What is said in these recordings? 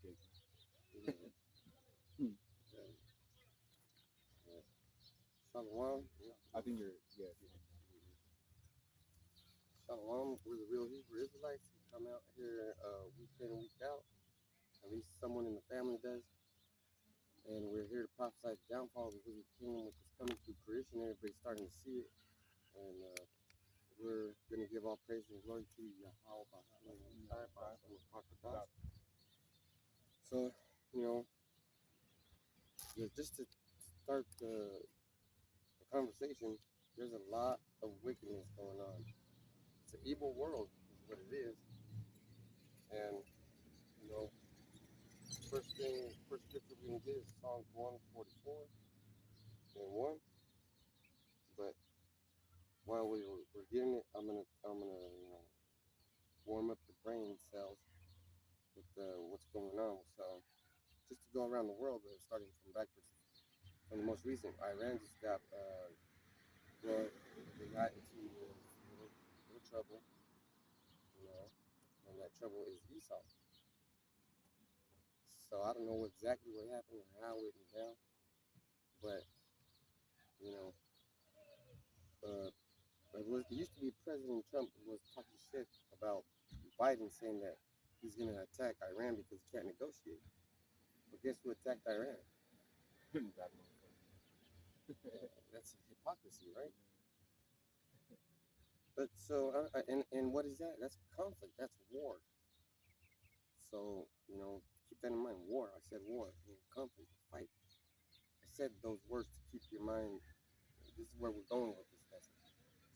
Jake. Shalom. I think you're Shalom. We're the real Hebrew Israelites. We come out here week in and week out. At least someone in the family does. And we're here to prophesy the downfall of the wicked kingdom, which is coming to fruition. Everybody's starting to see it. And we're going to give all praise and glory to Yahweh. So, just to start the conversation, there's a lot of wickedness going on. It's an evil world, is what it is. And, first scripture we can get is Psalms 144 and 1. But while we're getting it, I'm gonna warm up the brain cells with what's going on. So just to go around the world, starting from backwards, from the most recent, Iran just got they got into little trouble, and that trouble is Esau. So I don't know exactly what happened or how it went down, but it used to be President Trump was talking shit about Biden, saying that he's going to attack Iran because he can't negotiate. But guess who attacked Iran? That's hypocrisy, right? But so, and what is that? That's conflict. That's war. So, keep that in mind. War. I said war. Conflict, fight. I said those words to keep your mind. This is where we're going with this lesson.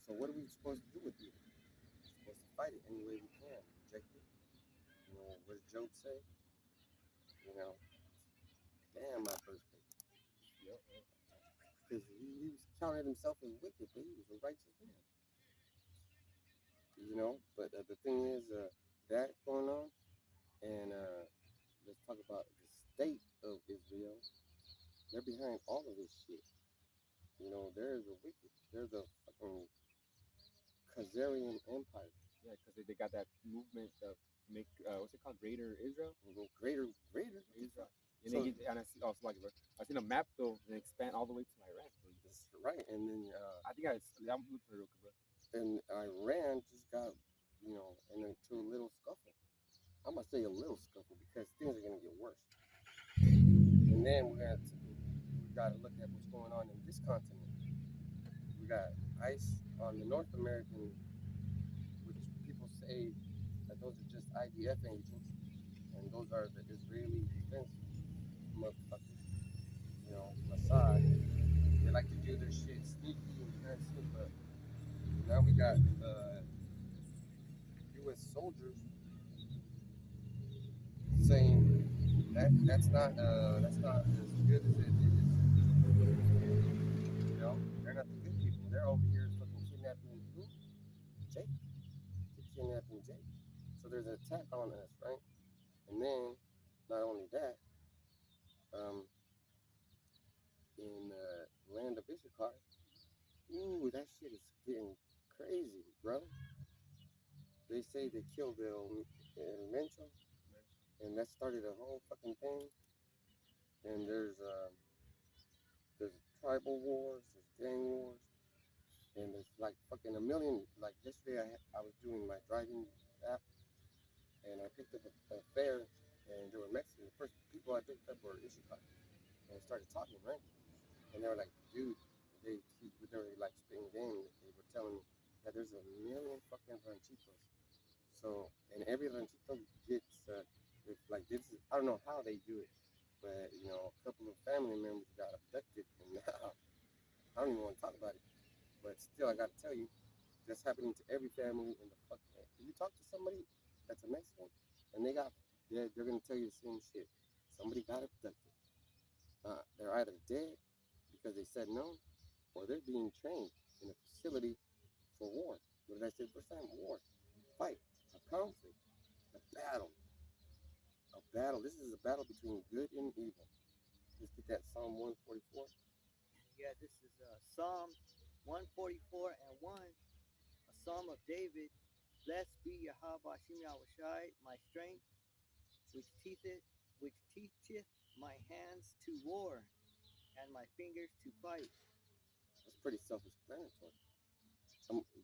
So what are we supposed to do with you? We're supposed to fight it any way we can. Reject it. What did Job say? Damn my birthday. Yep. Because he was counted himself as wicked, but he was a righteous man. But the thing is, that's going on. And let's talk about the state of Israel. They're behind all of this shit. They're the wicked. They're the fucking Khazarian Empire. Yeah, because they got that movement of make what's it called, Greater Israel. Greater Israel. And I see also I seen a map though and expand all the way to Iran. That's right. And then I think I'm looking for it real quick, bro. And Iran just got into a little scuffle. I'm gonna say a little scuffle because things are gonna get worse. And then we got to look at what's going on in this continent. We got ICE on the North American, which people say that those are just IDF agents, and those are the Israeli defense motherfuckers. Mossad. They like to do their shit sneaky and behind scenes, but now we got U.S. soldiers saying that's not as good as it is. They're not the good people. They're over here fucking kidnapping who? Jake. They're kidnapping Jake. So there's an attack on us, right? And then not only that, in the land of Issachar, ooh, that shit is getting crazy, bro. They say they killed Mencho, and that started a whole fucking thing. And there's tribal wars, there's gang wars, and there's like fucking a million. Like yesterday, I was doing my driving app, and I picked up a fare, and there were Mexicans. The first people I picked up were Issachar, and I started talking, right? And they were like, dude, they were like spitting game. They were telling me that there's a million fucking ranchitos. So, and every ranchito gets like this is, I don't know how they do it, but a couple of family members got abducted, and now I don't even want to talk about it. But still, I gotta tell you, that's happening to every family in the fucking. If you talk to somebody that's a Mexican, and they're gonna tell you the same shit. Somebody got abducted. They're either dead because they said no, or they're being trained in a facility for war. What did I say first time? War, fight, a conflict, a battle. A battle. This is a battle between good and evil. Let's get that Psalm 144. Yeah, this is Psalm 144 and 1, a Psalm of David. Blessed be Yahweh Hashem Yahushai, my strength, which teacheth which teacheth my hands to war and my fingers to fight. That's pretty self-explanatory.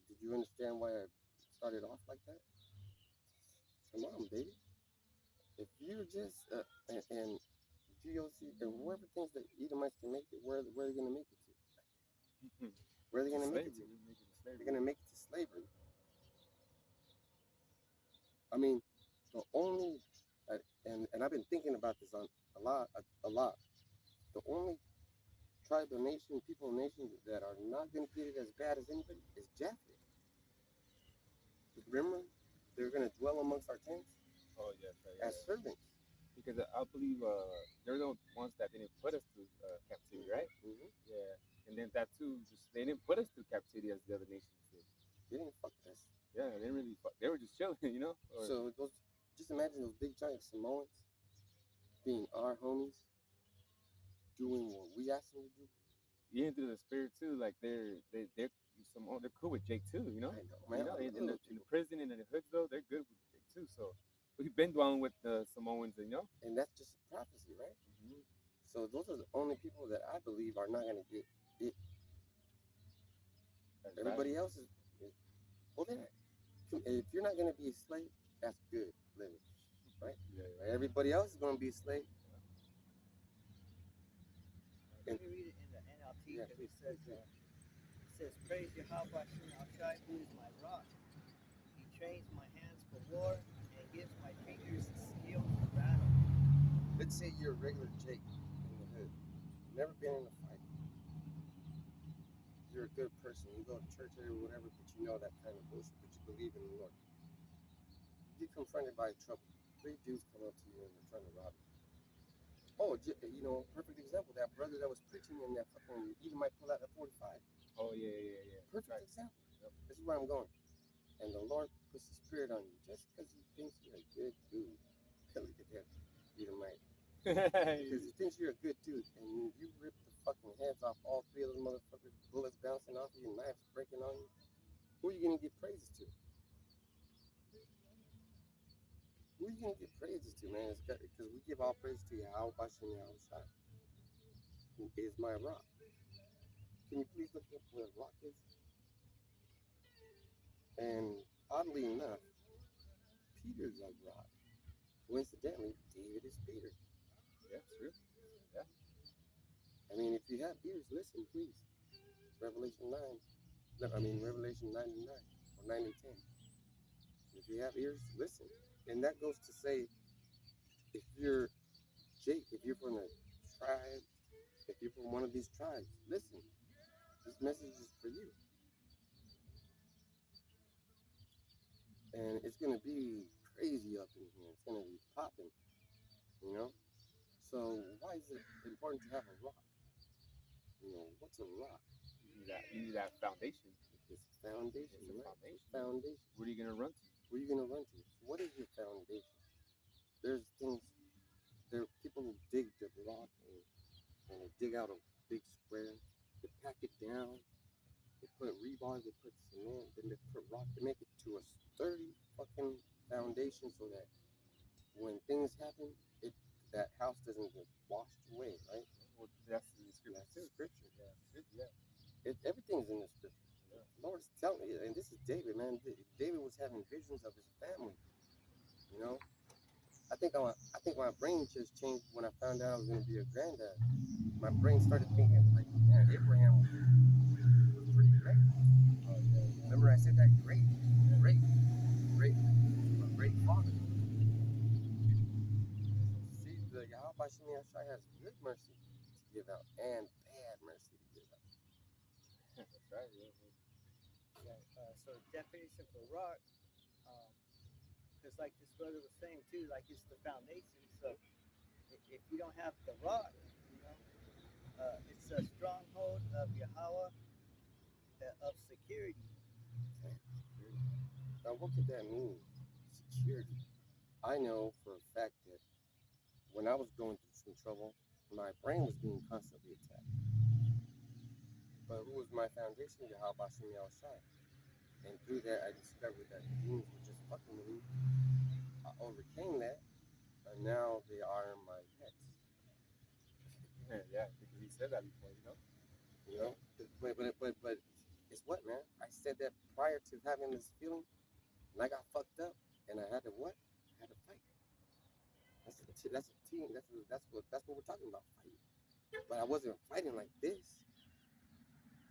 Did you understand why I started off like that? Come on, baby. If you're just and GOC and whoever thinks that Edomites can make it, where are they gonna make it to? Where are they gonna make it to? They're gonna make it to slavery. I mean, the only and I've been thinking about this on a lot. The only tribal nation, people nation that are not gonna get it as bad as anybody is Japheth. Remember, they're gonna dwell amongst our tents. Oh yes, right, as servants. Because I believe they're the ones that didn't put us to captivity, right? Mm-hmm. Yeah, and then that too, just they didn't put us to captivity as the other nations did. They didn't fuck us. Yeah, they didn't really fuck. They were just chilling, you know. So those, just imagine those big giant Samoans being our homies, doing what we asked them to do. Even through the spirit too, like they're cool with Jake too, you know. I know, man. In the prison and in the hoods though, they're good with Jake too. So we've been dwelling with the Samoans, you know. And that's just prophecy, right? Mm-hmm. So those are the only people that I believe are not going to get it. That's Everybody right. else is well. Then, if you're not going to be a slave, that's good living, right? Yeah. Everybody else is going to be a slave. Let me read it in the NLT because it says, "Praise Yahweh Shai, who is my rock. He trains my hands for war and gives my fingers skill for battle." Let's say you're a regular Jake in the hood, never been in a fight. You're a good person. You go to church or whatever, but you know that kind of bullshit. But you believe in the Lord. You get confronted by trouble. 3 dudes come up to you and they're trying to rob you. Oh, you know, perfect example. That brother that was preaching in that fucking Edomite pull out at 45. Oh yeah. Perfect right. example. Yep. This is where I'm going. And the Lord puts the spirit on you just because he thinks you're a good dude. Look at that Edomite. Because he thinks you're a good dude, and you rip the fucking heads off all 3 of those motherfuckers, bullets bouncing off of you, knives breaking on you. Who are you gonna give praises to? Who are you gonna give praises to, man? It's because we give all praise to Yahweh Bashem Yahushua, who is my rock. Can you please look up what a rock is? And oddly enough, Peter's a rock. Coincidentally, David is Peter. Yeah, true. Yeah. I mean, if you have ears, listen, please. Revelation 9. Revelation 9 and 9, or 9 and 10. If you have ears, listen. And that goes to say, if you're Jake, if you're from the tribe, if you're from one of these tribes, listen. This message is for you. And it's going to be crazy up in here. It's going to be popping, you know? So why is it important to have a rock? You know, what's a rock? You need that foundation. It's foundation, It's a right? foundation. It's foundation. What are you gonna run to? Where are you gonna run to? So what is your foundation? There's things. There are people who dig the rock and they dig out a big square. They pack it down. They put rebar. They put cement. Then they put rock to make it to a sturdy fucking foundation so that when things happen, that house doesn't get washed away, right? Well, that's in the scripture. That's the scripture. Yeah. Everything's in the scripture. Yeah. The Lord's telling you, and this is David, man. David was having visions of his family. You know, I think my brain just changed when I found out I was going to be a granddad. My brain started thinking like, man, Abraham was pretty great. Remember I said that great father. See, the Yahweh Bashem Yahshua has good mercy to give out and bad mercy to give out. That's right. So definition for rock, because like this brother was saying too, like it's the foundation. So if you don't have the rock, you know, it's a stronghold of Yahweh of security. Now, what could that mean? Security. I know for a fact that when I was going through some trouble, my brain was being constantly attacked. But who was my foundation? Yahweh Bashem Yahushua. And through that, I discovered that demons were just fucking with me. I overcame that and now they are my pets. Yeah, because he said that before, you know. You know, but it's what, man. I said that prior to having this feeling, and I got fucked up, and I had to what? I had to fight. That's a team. That's what we're talking about, fighting. But I wasn't fighting like this.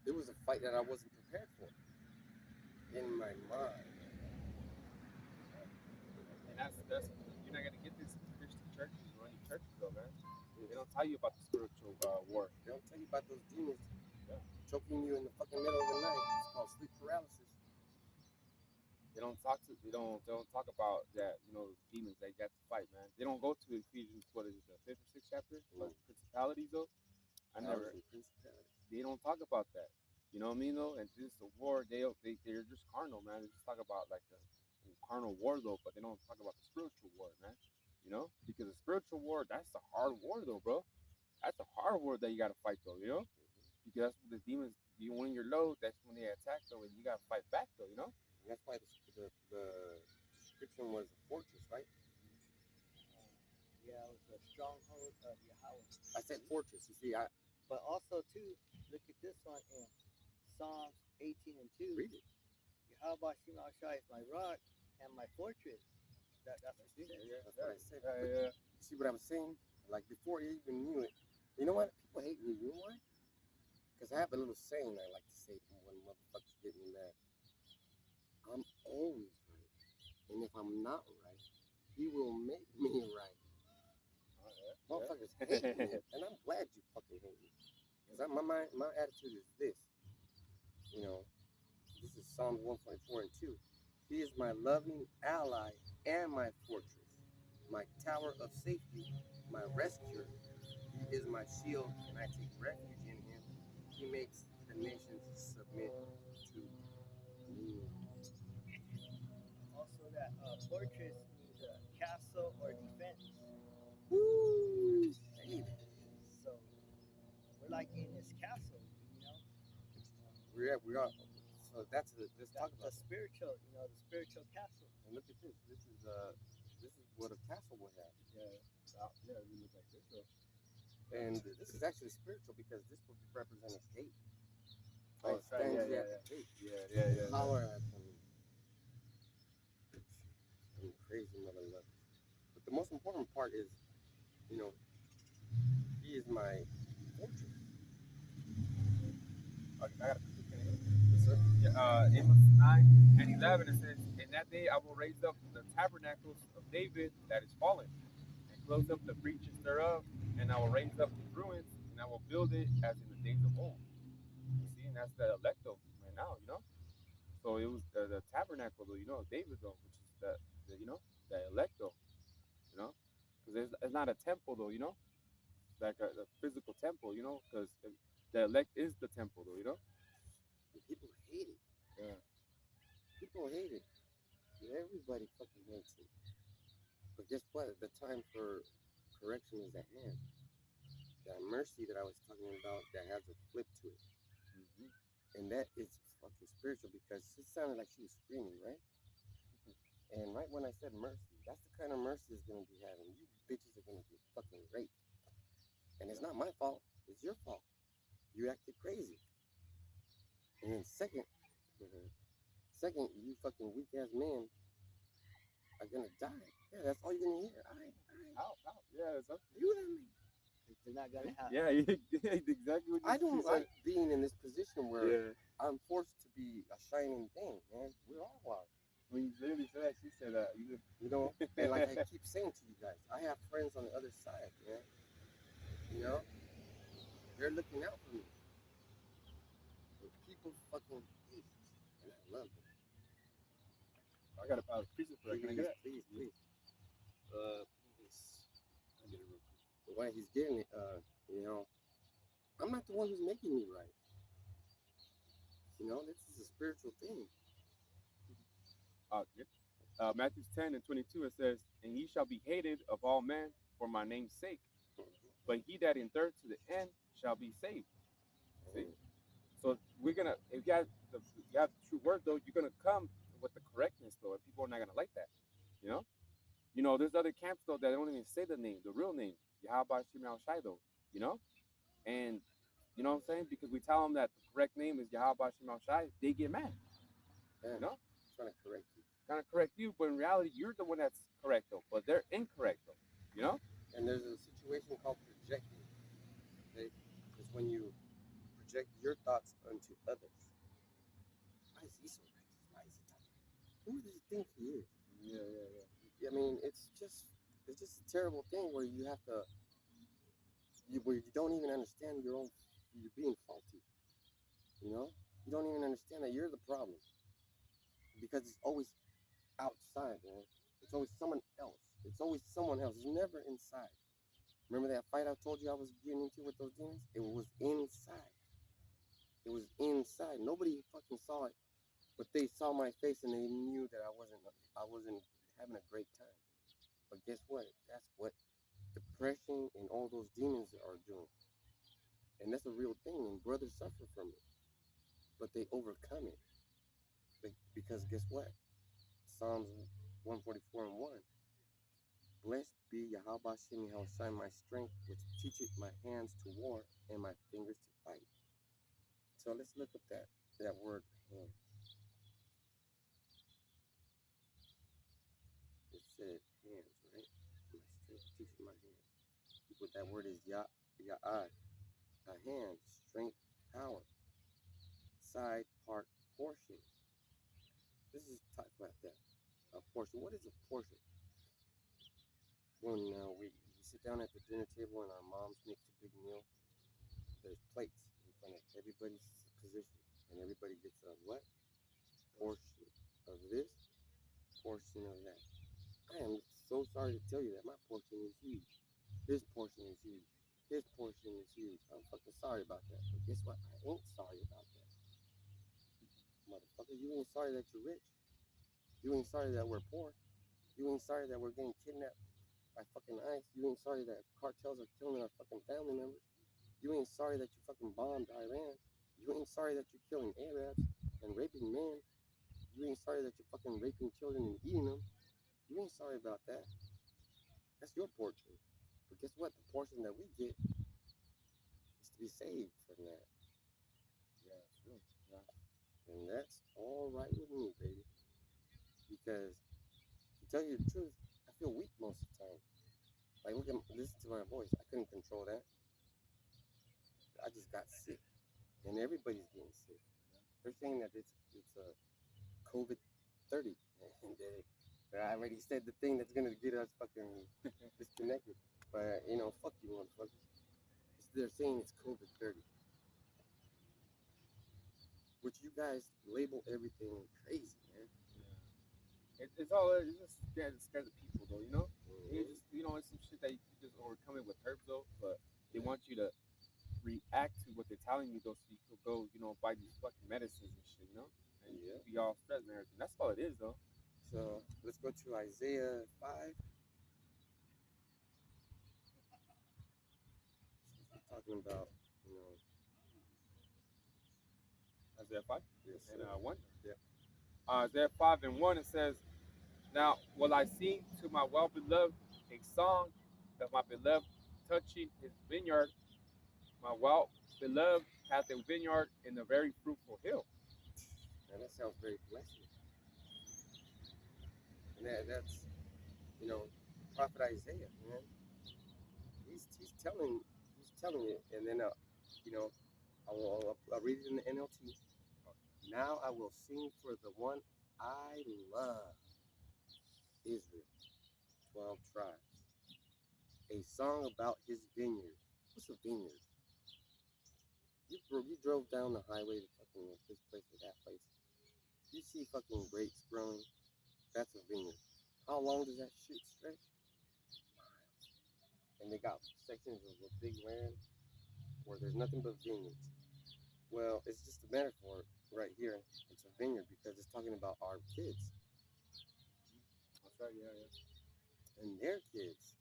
It was a fight that I wasn't prepared for in my mind. And that's you're not gonna get this in Christian churches or any churches though, man. They don't tell you about the spiritual war. They don't tell you about those demons Yeah. choking you in the fucking middle of the night. It's called sleep paralysis. They don't talk about that, you know, demons that you got to fight, man. They don't go to Ephesians, what is it, the fifth or sixth chapter? About principalities though. I Powers never and principalities. they don't talk about that. You know what I mean though? And this is a war, they're just carnal, man. They just talk about like the carnal war though, but they don't talk about the spiritual war, man. You know? Because the spiritual war, that's a hard war though, bro. That's a hard war that you gotta fight though, you know? Because that's when the demons, when you're low, that's when they attack though, and you gotta fight back though, you know? And that's why the description was a fortress, right? Yeah, it was a stronghold of Yahweh. I said fortress. You see, I But also too, look at this one in Psalms 18 and 2. read it. Yahweh Shema Shai is my rock and my fortress. That's what it says. That's what I said. Yeah. You see what I'm saying? Like before you even knew it. You know what? People hate me. You know why? Because I have a little saying I like to say when motherfuckers get me mad. I'm always right. And if I'm not right, he will make me right. Motherfuckers hate me. And I'm glad you fucking hate me. Because my attitude is this. You know, this is Psalms 1.4 and 2. He is my loving ally and my fortress, my tower of safety, my rescuer. He is my shield, and I take refuge in him. He makes the nations submit to me. Also, that fortress means a castle or defense. Woo! Baby. So we're like in this castle, you know. We are. So let's talk The about that. spiritual, you know, the spiritual castle. And look at this. This is what a castle would have. Yeah, you look like this. So. And this is actually spiritual because this would represent a gate. Oh, It stands yeah, at the gate. yeah. Holler at them. Crazy mother love. But the most important part is, you know, he is my fortress. Okay, I gotta put this in here. Yes, sir. Yeah, Amos 9 and 11, it says, in that day I will raise up the tabernacles of David that is fallen, and close up the breaches thereof, and I will raise up the ruins, and I will build it as in the days of old. You see, and that's the electo right now, you know? So it was the tabernacle, though, you know, of David, though, which is the you know, the electo, you know? Because it's not a temple, though, you know? Like a physical temple, you know? Because the elect is the temple, though, you know? And people hate it. Yeah. People hate it. Everybody fucking hates it. But guess what? The time for correction is at hand. That mercy that I was talking about that has a flip to it. Mm-hmm. And that is fucking spiritual because it sounded like she was screaming, right? And right when I said mercy, that's the kind of mercy it's gonna be having. You bitches are gonna get fucking raped. And it's not my fault, it's your fault. You acted crazy. And then second, you fucking weak ass men are gonna die. Yeah, that's all you're gonna hear. Ow. Yeah, it's up. You hear me? They're not gonna have. Yeah, exactly what I don't you like said. being in this position where Yeah. I'm forced to be a shining thing, man. We all are. When you literally said that, she said that. You know, and like I keep saying to you guys, I have friends on the other side, man. You know, they're looking out for me. But people fucking hate it, and I love it. I got a piece of bread. Can I get it? Please. Please. I get it real quick. But when he's getting it, you know, I'm not the one who's making me right. You know, this is a spiritual thing. Okay. Matthew 10 and 22, it says, and ye shall be hated of all men for my name's sake, but he that endureth to the end shall be saved. See? So we're gonna, if you have the true word though, you're gonna come with the correctness though, and people are not gonna like that. You know? You know, there's other camps though that don't even say the name, the real name, Yahaba Shimei Shai though. You know, and you know what I'm saying? Because we tell them that the correct name is Yahaba Shimei Shai, they get mad. Yeah, You know, trying to correct you. trying to correct you, but in reality, you're the one that's correct though, but they're incorrect though. You know? And there's a situation called projecting. Okay, it's when you project your thoughts onto others. Why is he so righteous? Why is he talking? Who does he think he is? Yeah, yeah, yeah. I mean, it's just a terrible thing where you have to where you don't even understand your own you're being faulty. You know, you don't even understand that you're the problem because it's always outside, man. It's always someone else. It's always someone else. It's never inside. Remember that fight I told you I was getting into with those demons? It was inside. It was inside. Nobody fucking saw it, but they saw my face and they knew that I wasn't having a great time. But guess what? That's what depression and all those demons are doing. And that's a real thing. And brothers suffer from it, but they overcome it. Because guess what? Psalms 144 and 1. Blessed be Yahweh Shemi Hashai, my strength, which teacheth my hands to war and my fingers to fight. So let's look up that word hand. It said hands, right? My strength teacheth my hands. What that word is Ya'ad. A hand, strength, power. Side, part, portion. This is talk about that. A portion. What is a portion? When we sit down at the dinner table and our moms make a big meal, there's plates in front of everybody's position, and everybody gets a what? Portion of this, portion of that. I am so sorry to tell you that my portion is huge. His portion is huge. His portion is huge. I'm fucking sorry about that. But guess what? I ain't sorry about that. Motherfucker, you ain't sorry that you're rich. You ain't sorry that we're poor. You ain't sorry that we're getting kidnapped by fucking ICE. You ain't sorry that cartels are killing our fucking family members. You ain't sorry that you fucking bombed Iran. You ain't sorry that you're killing Arabs and raping men. You ain't sorry that you're fucking raping children and eating them. You ain't sorry about that. That's your portion. But guess what? The portion that we get is to be saved from that. Yeah, true. Yeah. And that's all right with me, baby. Because to tell you the truth, I feel weak most of the time. Like, listen to my voice. I couldn't control that. I just got sick, and everybody's getting sick. They're saying that it's a COVID 30, and I already said the thing that's gonna get us fucking disconnected. But fuck you, motherfuckers. They're saying it's COVID 30, which you guys label everything crazy, man. It's all it's just scare the people though, you know. It's Mm-hmm. just it's some shit that you can just overcome it with herbs though, but they want you to react to what they're telling you though, so you could go buy these fucking medicines and shit, and Yeah. be all stressed and everything. That's all it is though. So let's go to Isaiah 5. We're talking about, Isaiah 5 yes, and sir. 1. Yeah. Isaiah 5 and 1 it says, "Now will I sing to my well beloved a song of my beloved touching his vineyard. My well beloved hath a vineyard in a very fruitful hill." And that sounds very blessed. And that's, you know, Prophet Isaiah, man. He's telling it, and then you know, I'll read it in the NLT. Now I will sing for the one I love, Israel, 12 tribes, a song about his vineyard. What's a vineyard? You drove down the highway to fucking this place or that place. You see fucking grapes growing. That's a vineyard. How long does that shit stretch? Miles. And they got sections of a big land where there's nothing but vineyards. Well, it's just a metaphor right here. It's a vineyard because it's talking about our kids That's right, yeah, yeah. and their kids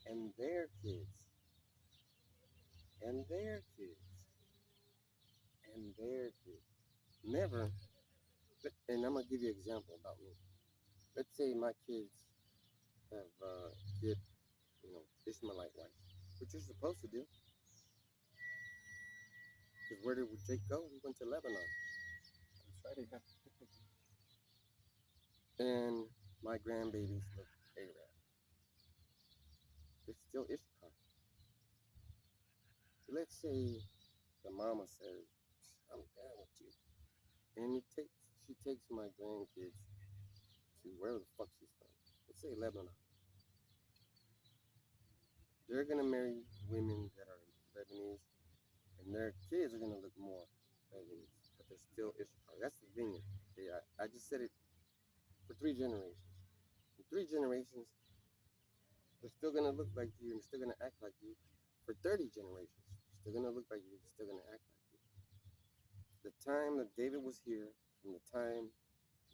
and their kids and their kids and their kids. Never, and I'm gonna give you an example about me. Let's say my kids have get Ishmaelite wives, which you're supposed to do. Because where did Jake go? He went to Lebanon. That's right. And my grandbabies look Arab. They're still Ishkar. Let's say the mama says, "I'm down with you," and she takes my grandkids to wherever the fuck she's from. Let's say Lebanon. They're gonna marry women that are Lebanese, and their kids are gonna look more Lebanese, but they're still Ishkar. That's the vineyard. Okay, I just said it for 3 generations. In 3 generations, they're still gonna look like you and they're still gonna act like you. For 30 generations, they're still gonna look like you, they're still gonna act like you. The time that David was here and the time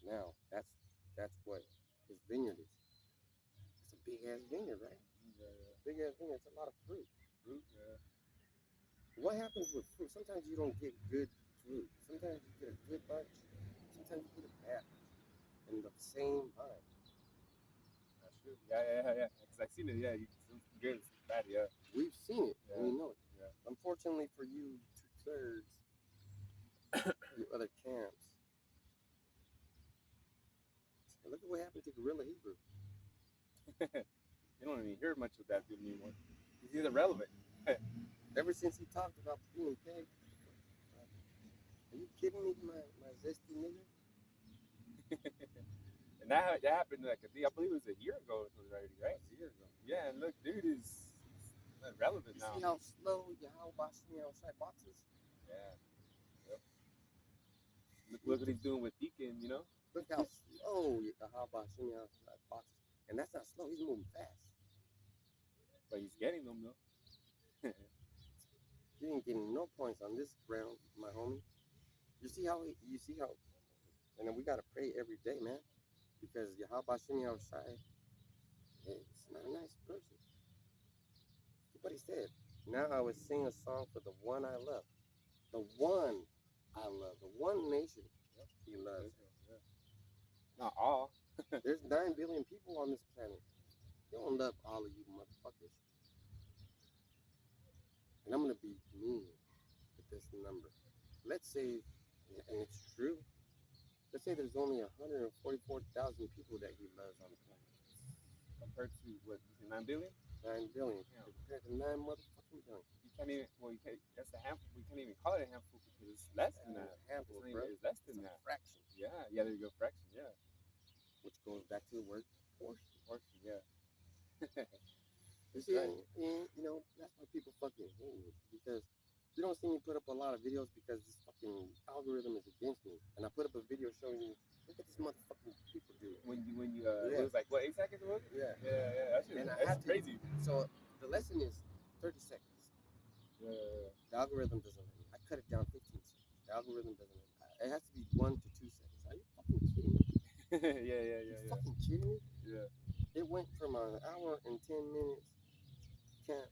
now, that's what his vineyard is. It's a big ass vineyard, right? Yeah. Big ass vineyard. It's a lot of fruit. Fruit, yeah. What happens with fruit? Sometimes you don't get good fruit. Sometimes you get a good bunch. Sometimes you get a bad bunch. In the same vine. That's true. Yeah. Because I seen it. Yeah, some good, some bad. Yeah. We've seen it Yeah. and we know it. Yeah. Unfortunately for you, 2/3, your other camps. Look at what happened to Gorilla Hebrew. You don't even hear much of that dude anymore. He's irrelevant. Ever since he talked about being pegged. Are you kidding me, my zesty nigga? And that happened like I believe it was a year ago already, right? A year ago. Yeah, and look, dude is irrelevant You now. see how slow Yahweh outside boxes? Yeah. Yep. Look what he's doing with Deacon, you know? Look how slow Yahweh outside boxes. And that's not slow, he's moving fast. But he's getting them though. You ain't getting no points on this ground, my homie. You see how, and then we gotta pray every day, man. Because Yahweh outside is not a nice person. But he said, now I would sing a song for the one I love. The one I love. The one nation he loves. Yeah. Not all. There's 9 billion people on this planet. He don't love all of you motherfuckers. And I'm gonna be mean with this number. Let's say, and it's true, let's say there's only 144,000 people that he loves on the planet. Compared to what? 9 billion? 9 billion. Yeah. Compared to 9 motherfucking billion. You can't even. Well, you can't. That's a handful. We can't even call it a handful because it's less than that. Handful, It's, bro. it's less than It's a that. fraction. Yeah. There you go. Fraction. Yeah. Which goes back to the word portion. Portion. Yeah. You see, and, that's why people fucking hate me. Because you don't see me put up a lot of videos because this fucking algorithm is against me. And I put up a video showing you, look at this motherfucking people do. When you Yeah. it was like what, 8 seconds was it? Yeah. That's crazy. So the lesson is 30 seconds. Yeah. The algorithm doesn't let me. I cut it down 15 seconds. The algorithm doesn't let me. It has to be 1 to 2 seconds. Are you fucking kidding me? Yeah. You fucking kidding me? Yeah. It went from an hour and 10 minutes camp,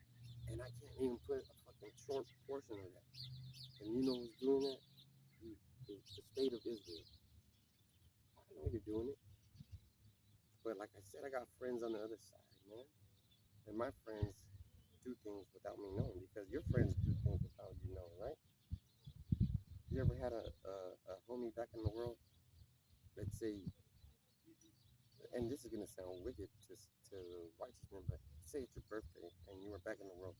and I can't even put a fucking short portion of that. And you know who's doing that? The state of Israel. I know you're doing it. But like I said, I got friends on the other side, man. And my friends do things without me knowing because your friends do things without you knowing, right? You ever had a homie back in the world? Let's say, and this is gonna sound wicked to righteous men, but say it's your birthday and you were back in the world,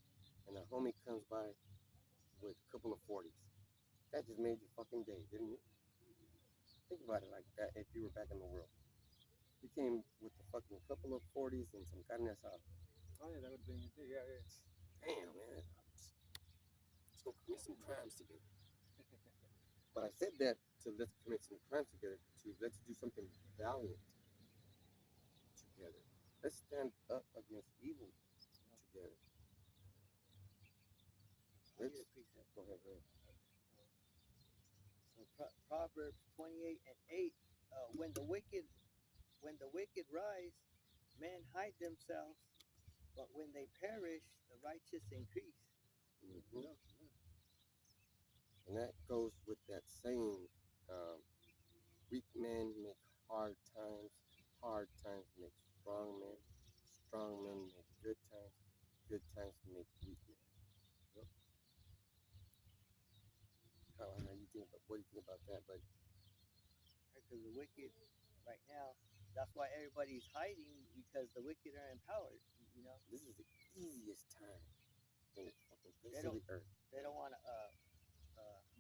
and a homie comes by with a couple of 40s. That just made your fucking day, didn't it? Think about it like that. If you were back in the world, you came with a fucking couple of 40s and some carne asada. Oh yeah, that would have been your day. Yeah. Damn, man, let's go commit some crimes together. But I said that to let's commit some crimes together, to let's do something valiant together. Let's stand up against evil together. Let's go ahead. So Proverbs 28:8, when the wicked rise, men hide themselves, but when they perish, the righteous increase. Mm-hmm. And that goes with that saying, weak men make hard times make strong men. strong men make good times make weak men. Yep. How you think? What do you think about that? But Because the wicked, right now, that's why everybody's hiding because the wicked are empowered. You know, this is the easiest time in the fucking they face of don't the earth. they don't want to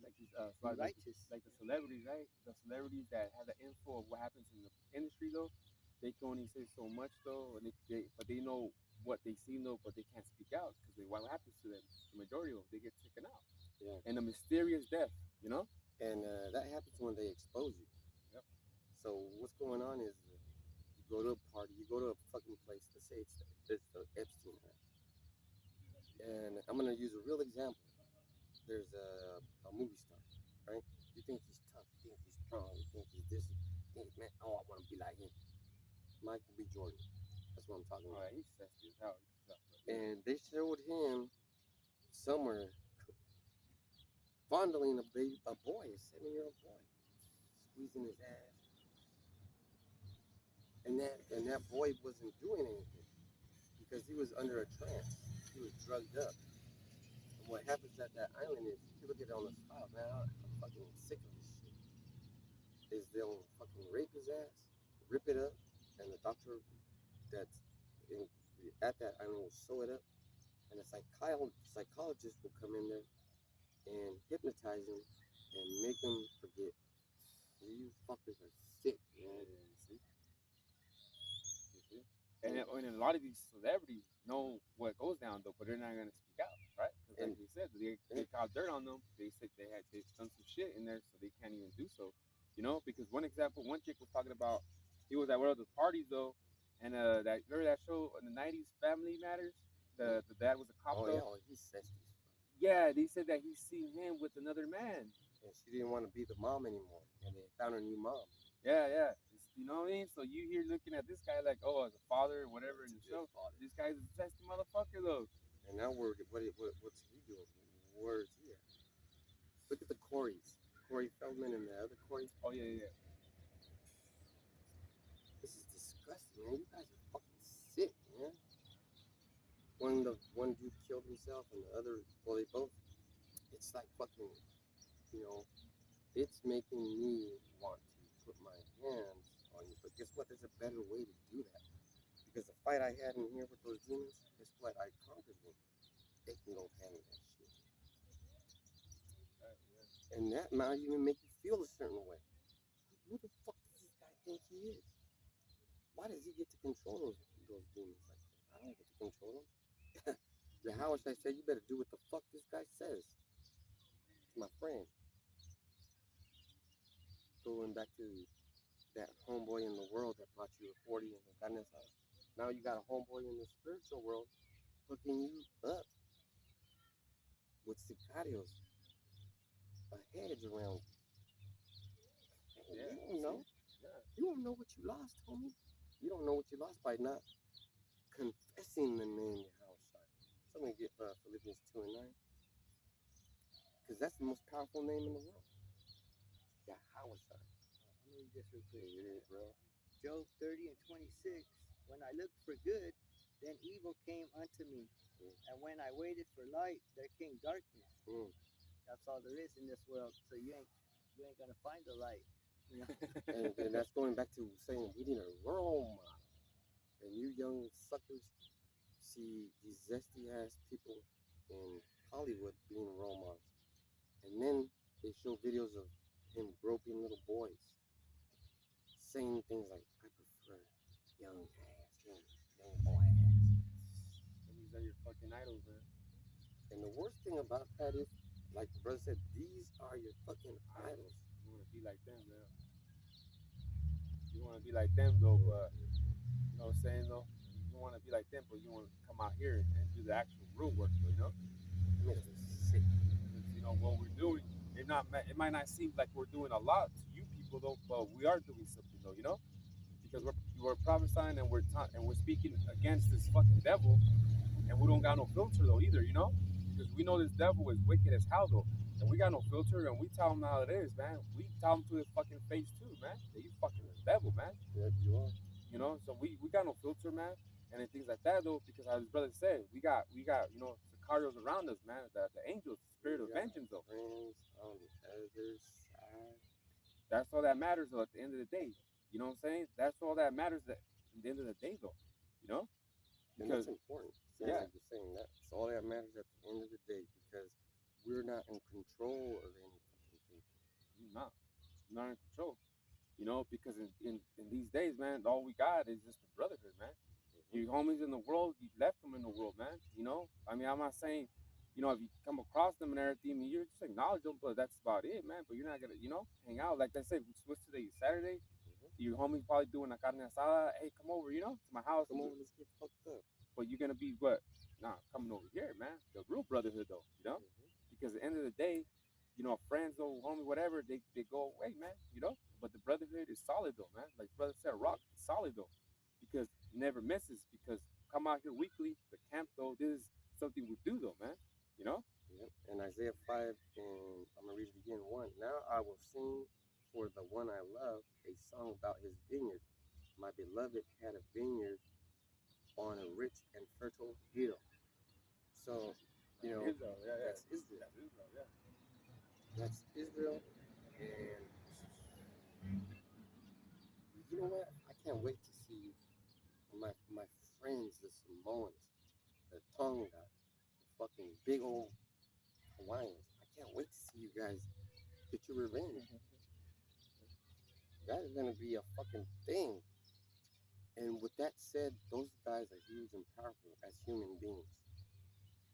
Like these, be like, righteous. like the celebrities, right? The celebrities that have the info of what happens in the industry, though, they can only say so much, though, and but they know what they see, though, but they can't speak out because what happens to them? The majority of them, they get taken out, Yeah. and a mysterious death, you know. And that happens when they expose you. Yep. So what's going on is you go to a party, you go to a fucking place. Let's say it's the Epstein house, and I'm gonna use a real example. There's a movie star, right? You think he's tough, you think he's strong, you think he's this, you think, man, oh, I want to be like him. Michael B. Jordan. That's what I'm talking Oh, about. yeah, he's sexy as hell. And they showed him somewhere fondling a boy, a 7-year-old boy, squeezing his ass, and that boy wasn't doing anything because he was under a trance. He was drugged up. And what happens at that island is, if you look at it on the file, man, I'm fucking sick of this shit. Is they'll fucking rape his ass, rip it up, and the doctor that's in, at that island will sew it up, and a psychologist will come in there and hypnotize him and make him forget. You fuckers are sick, man. See? And a lot of these celebrities know what goes down, though, but they're not gonna speak out, right? Because like they said, they caught dirt on them. They said they've done some shit in there, so they can't even do so. You know, because one example, one chick was talking about he was at one of the parties though, and that remember that show in the '90s, Family Matters. The dad was a cop Oh though. yeah, he's sexy. Yeah, they said that he's seen him with another man. And she didn't want to be the mom anymore, and they found a new mom. Yeah. You know what I mean? So you here looking at this guy like, oh, as a father or whatever in the show. Father. This guy's a testy motherfucker though. And now what's he doing? Where's he at? Look at the Corys. Corey Feldman and the other Corey. Oh yeah. This is disgusting, man. You guys are fucking sick, man. One dude killed himself, and the other, well, they both. It's like fucking, you know, it's making me want to put my hands on you. But guess what? There's a better way to do that. Because the fight I had in here with those demons, guess what? I conquered them. They can go handle that shit. And that might even make you feel a certain way. Who the fuck does this guy think he is? Why does he get to control those demons like that? I don't get to control them. Yeah, how should I say? You better do what the fuck this guy says. It's my friend. Going back to that homeboy in the world that brought you a 40 and the goodness of. Now you got a homeboy in the spiritual world hooking you up with sicarios, a hedge around you. Yeah. You don't know. Yeah. You don't know what you lost, homie. You don't know what you lost by not confessing the name Yahushua. Somebody get Philippians 2 and 9. Because that's the most powerful name in the world. Yahushua. Let me read this real quick. It is, bro. Job 30 and 26. When I looked for good, then evil came unto me. And when I waited for light, there came darkness. That's all there is in this world. So you ain't gonna find the light. You know? And that's going back to saying we need a role model. And you young suckers see these zesty ass people in Hollywood being role models. And then they show videos of him groping little boys, saying things like, I prefer young boy ass. And these are your fucking idols, man. And the worst thing about that is, like the brother said, these are your fucking idols. You want to be like them, man. You want to be like them, though, but you know what I'm saying, though? You want to be like them, but you want to come out here and do the actual real work, though, you know? It makes me sick. Because, you know, what we're doing, it might not seem like we're doing a lot to you people, though, but we are doing something, though, you know? Because we're prophesying and we're speaking against this fucking devil, and we don't got no filter, though, either, you know? Because we know this devil is wicked as hell, though. And we got no filter, and we tell him how it is, man. We tell him to his fucking face, too, man. That you fucking the devil, man. Yeah, you are. You know, so we got no filter, man. and then things like that though. Because as his brother said, we got sicarios around us, man. The angels, the spirit of vengeance though. Friends on the other side. That's all that matters though. At the end of the day, you know what I'm saying? That's all that matters. At the end of the day though, you know, And that's because important. Saying yeah, like you're saying that's all that matters at the end of the day because we're not in control of any fucking thing. you're not in control. You know, because in these days, man, all we got is just the brotherhood, man. Your homies in the world, you left them in the world, man. You know, I mean, I'm not saying, if you come across them and everything, I mean, you just acknowledge them, but that's about it, man. But you're not gonna, hang out like they say. What's today? Saturday. Your homies probably doing a carne asada. Hey, come over, to my house. Come over, let's get fucked up. But you're gonna be what? Nah, coming over here, man. The real brotherhood, though. Because at the end of the day, friends or homie, whatever, they go away, man. But the brotherhood is solid though, man. Like brother said, rock is solid though, because it never misses. Because come out here weekly, the camp though, this is something we do though, man. You know. Yep. And Isaiah 5, and I'm gonna read it again. 1. Now I will sing for the one I love a song about his vineyard. My beloved had a vineyard on a rich and fertile hill. So, Israel, yeah, yeah. that's Israel. That's Israel, yeah. That's Israel. And you know what? I can't wait to see my friends, the Samoans, the Tonga, the fucking big old Hawaiians. I can't wait to see you guys get your revenge. That is gonna be a fucking thing. And with that said, those guys are huge and powerful as human beings.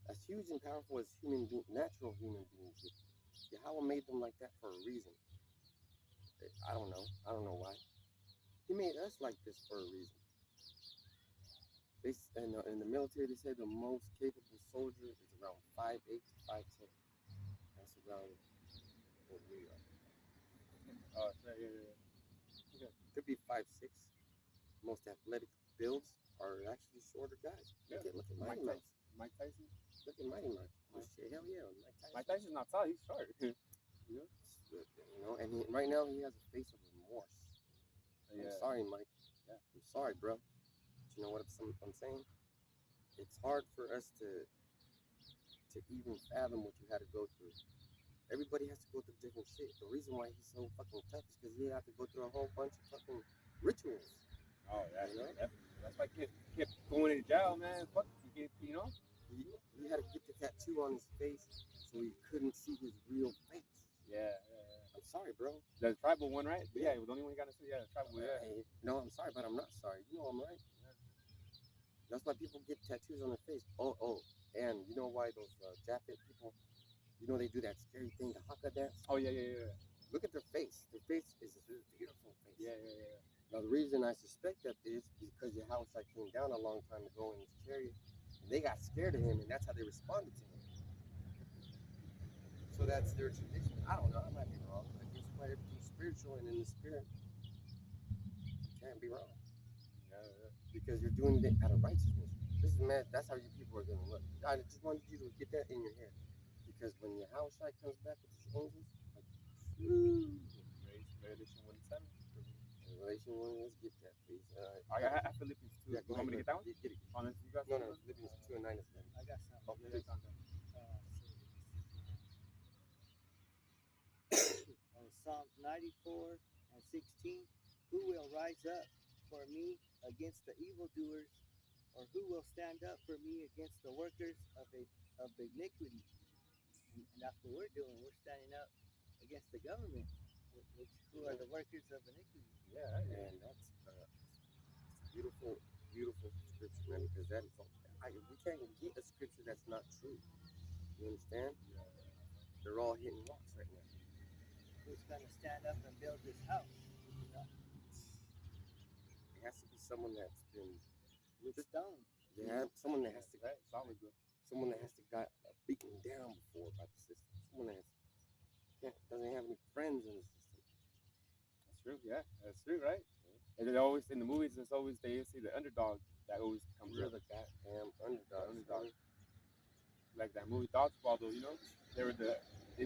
As huge and powerful as natural human beings. Yahweh made them like that for a reason. I don't know. I don't know why. He made us like this for a reason. In the military, they say the most capable soldier is around 5'8" to 5'10". That's around what we are. Oh, yeah, yeah. Could be 5'6". Most athletic builds are actually shorter guys. Look at Mighty Mouse. Mike Tyson. Look at Mighty Mouse. Oh shit, hell yeah, Mike Tyson. Mike Tyson's not tall. He's short. And right now he has a face of remorse. Yeah. I'm sorry, Mike. Yeah. I'm sorry, bro. But you know what I'm saying? It's hard for us to even fathom what you had to go through. Everybody has to go through different shit. The reason why he's so fucking tough is because he had to go through a whole bunch of fucking rituals. Oh, yeah, that's why he kept going to jail, man. Fuck, he had to get the tattoo on his face so he couldn't see his real face. Yeah. I'm sorry, bro. The tribal one, right? Yeah, it was the only one you got to say. Yeah, the tribal. Yeah. Hey, no, I'm sorry, but I'm not sorry. You know I'm right. Yeah. That's why people get tattoos on their face. Oh, and you know why those Japhet people? They do that scary thing, the Haka dance. Oh yeah. Look at their face. Their face is a beautiful face. Yeah. Now the reason I suspect that is because Yahushua came down a long time ago in his chariot, and they got scared of him, and that's how they responded to him. So that's their tradition. I don't know. I might be wrong. I guess why everything's spiritual, and in the spirit, you can't be wrong. Yeah. Because you're doing it out of righteousness. This is mad. That's how you people are gonna look. I just wanted you to get that in your head. Because when Yahushua comes back with his angels, like, Revelation 1:7. Revelation 1, let's get that, please. I have Philippians 2. Yeah, You want me to get that one? Get it. Honest, you got No, Philippians 2 and 9 is better. I got something. Oh, please. Psalms 94 and 16. Who will rise up for me against the evildoers, or who will stand up for me against the workers of iniquity? And that's what we're doing. We're standing up against the government, who are the workers of iniquity. Yeah, and that's beautiful, beautiful scripture, man. Because that is, we can't get a scripture that's not true. You understand? Yeah. They're all hitting rocks right now. Who's going to stand up and build this house? It has to be someone that's been with stone. Yeah, someone that has to solid. Someone that has to got beaten down before by the system. Someone that doesn't have any friends in the system. That's true. Yeah, that's true, right? And they always in the movies, it's always they see the underdog that always comes. We're the goddamn underdog. Like that movie Dodgeball, though. They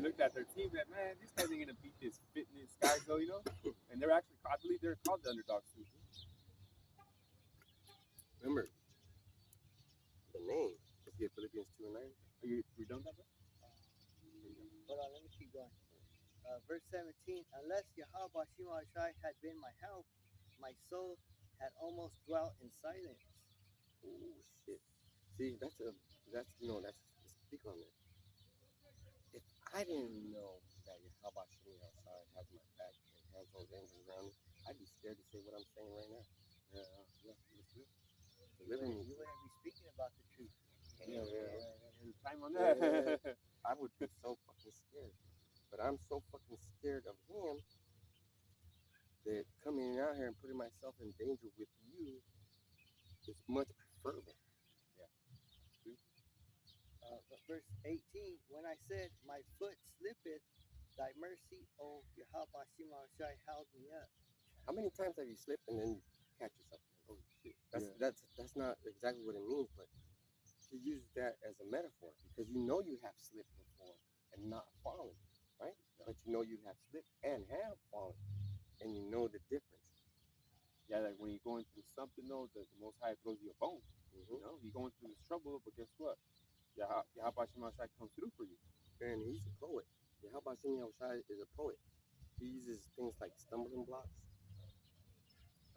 looked at their team that, man, these guys ain't gonna beat this fitness guys though, and I believe they're called the underdogs too. Remember, We done that, bro? Hold on, let me keep going. Verse 17, unless Yahweh Shema Shai had been my help, my soul had almost dwelt in silence. Oh shit. See, that's that's speak on it. If I didn't know that Yahweh Shemi outside has my back and has those angels around me, I'd be scared to say what I'm saying right now. Yeah, yeah, Delivering me. You wouldn't be speaking about the truth. yeah. Time on Yeah, that. I would be so fucking scared. But I'm so fucking scared of him that coming out here and putting myself in danger with you is much preferable. But verse 18, when I said, my foot slippeth, thy mercy, O Yahweh Shema Shai, held me up. How many times have you slipped and then you catch yourself? Like, oh shit. That's not exactly what it means, but he uses that as a metaphor because you know you have slipped before and not fallen, right? Yeah. But you know you have slipped and have fallen, and you know the difference. Yeah, like when you're going through something, though, the Most High throws you a bone. Mm-hmm. You know, you're going through this trouble, but guess what? Yahweh Shema Shai comes through for you. And he's a poet. Yahweh Shemi Shai is a poet. He uses things like stumbling blocks.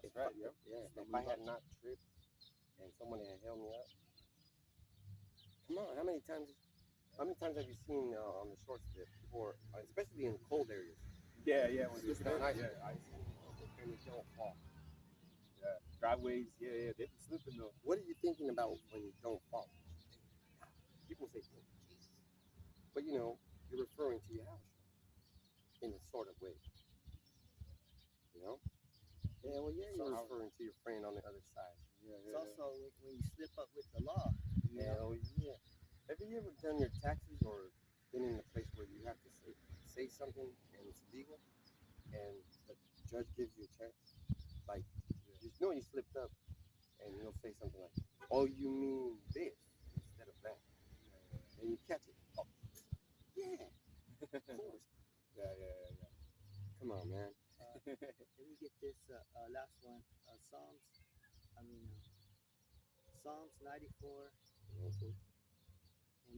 That's right, yeah. If I had not tripped and someone had held me up, come on, how many times have you seen on the short strip, or especially in cold areas? Yeah, when Slipping on ice, and you don't fall. Yeah, driveways, they've been slipping though. What are you thinking about when you don't fall? People say, "Thank Jesus," but you're referring to your house in a sort of way. Yeah, well, yeah, you're referring to your friend on the other side. It's also when you slip up with the law. Hell yeah. Have you ever done your taxes or been in a place where you have to say something and it's legal and the judge gives you a chance? Like, you know you slipped up and you'll say something like, oh, you mean this instead of that. And you catch it. Oh, yeah, of course. Yeah. Come on, man. Let me get this last one. Psalms 94 and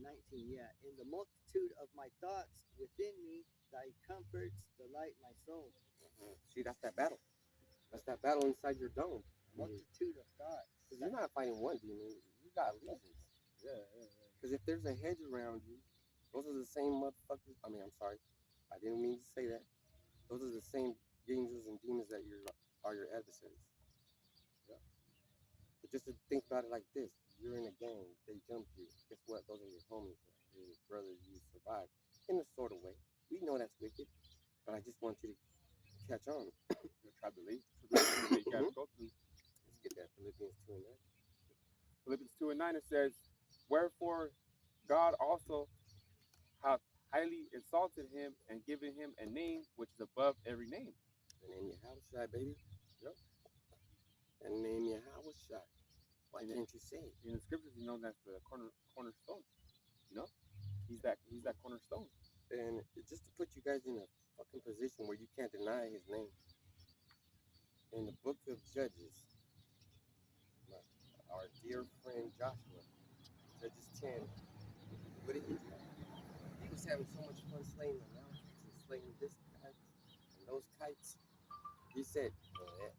19. Yeah, in the multitude of my thoughts within me, thy comforts delight my soul. See, that's that battle. That's that battle inside your dome. Multitude of thoughts. Because you're not fighting one demon. You got legions. Yeah. Because if there's a hedge around you, those are the same motherfuckers. I mean, I'm sorry. I didn't mean to say that. Those are the same angels and demons that are your adversaries. Yeah. But just to think about it like this. You're in a gang. They jump you. Guess what? Those are your homies. Your brothers. You survive. In a sort of way. We know that's wicked. But I just want you to catch on. Your tribulation that you guys go through. Let's get that. Philippians 2 and 9. Philippians 2 and 9, it says, wherefore God also hath highly exalted him and given him a name which is above every name. The name Yahweh, baby. Yep. The name Yahweh. Why can't you say it? In the scriptures, that's the cornerstone. He's that cornerstone. And just to put you guys in a fucking position where you can't deny his name. In the book of Judges, our dear friend Joshua, Judges 10, what did he do? He was having so much fun slaying the mountains and slaying this kite and those kites. He said,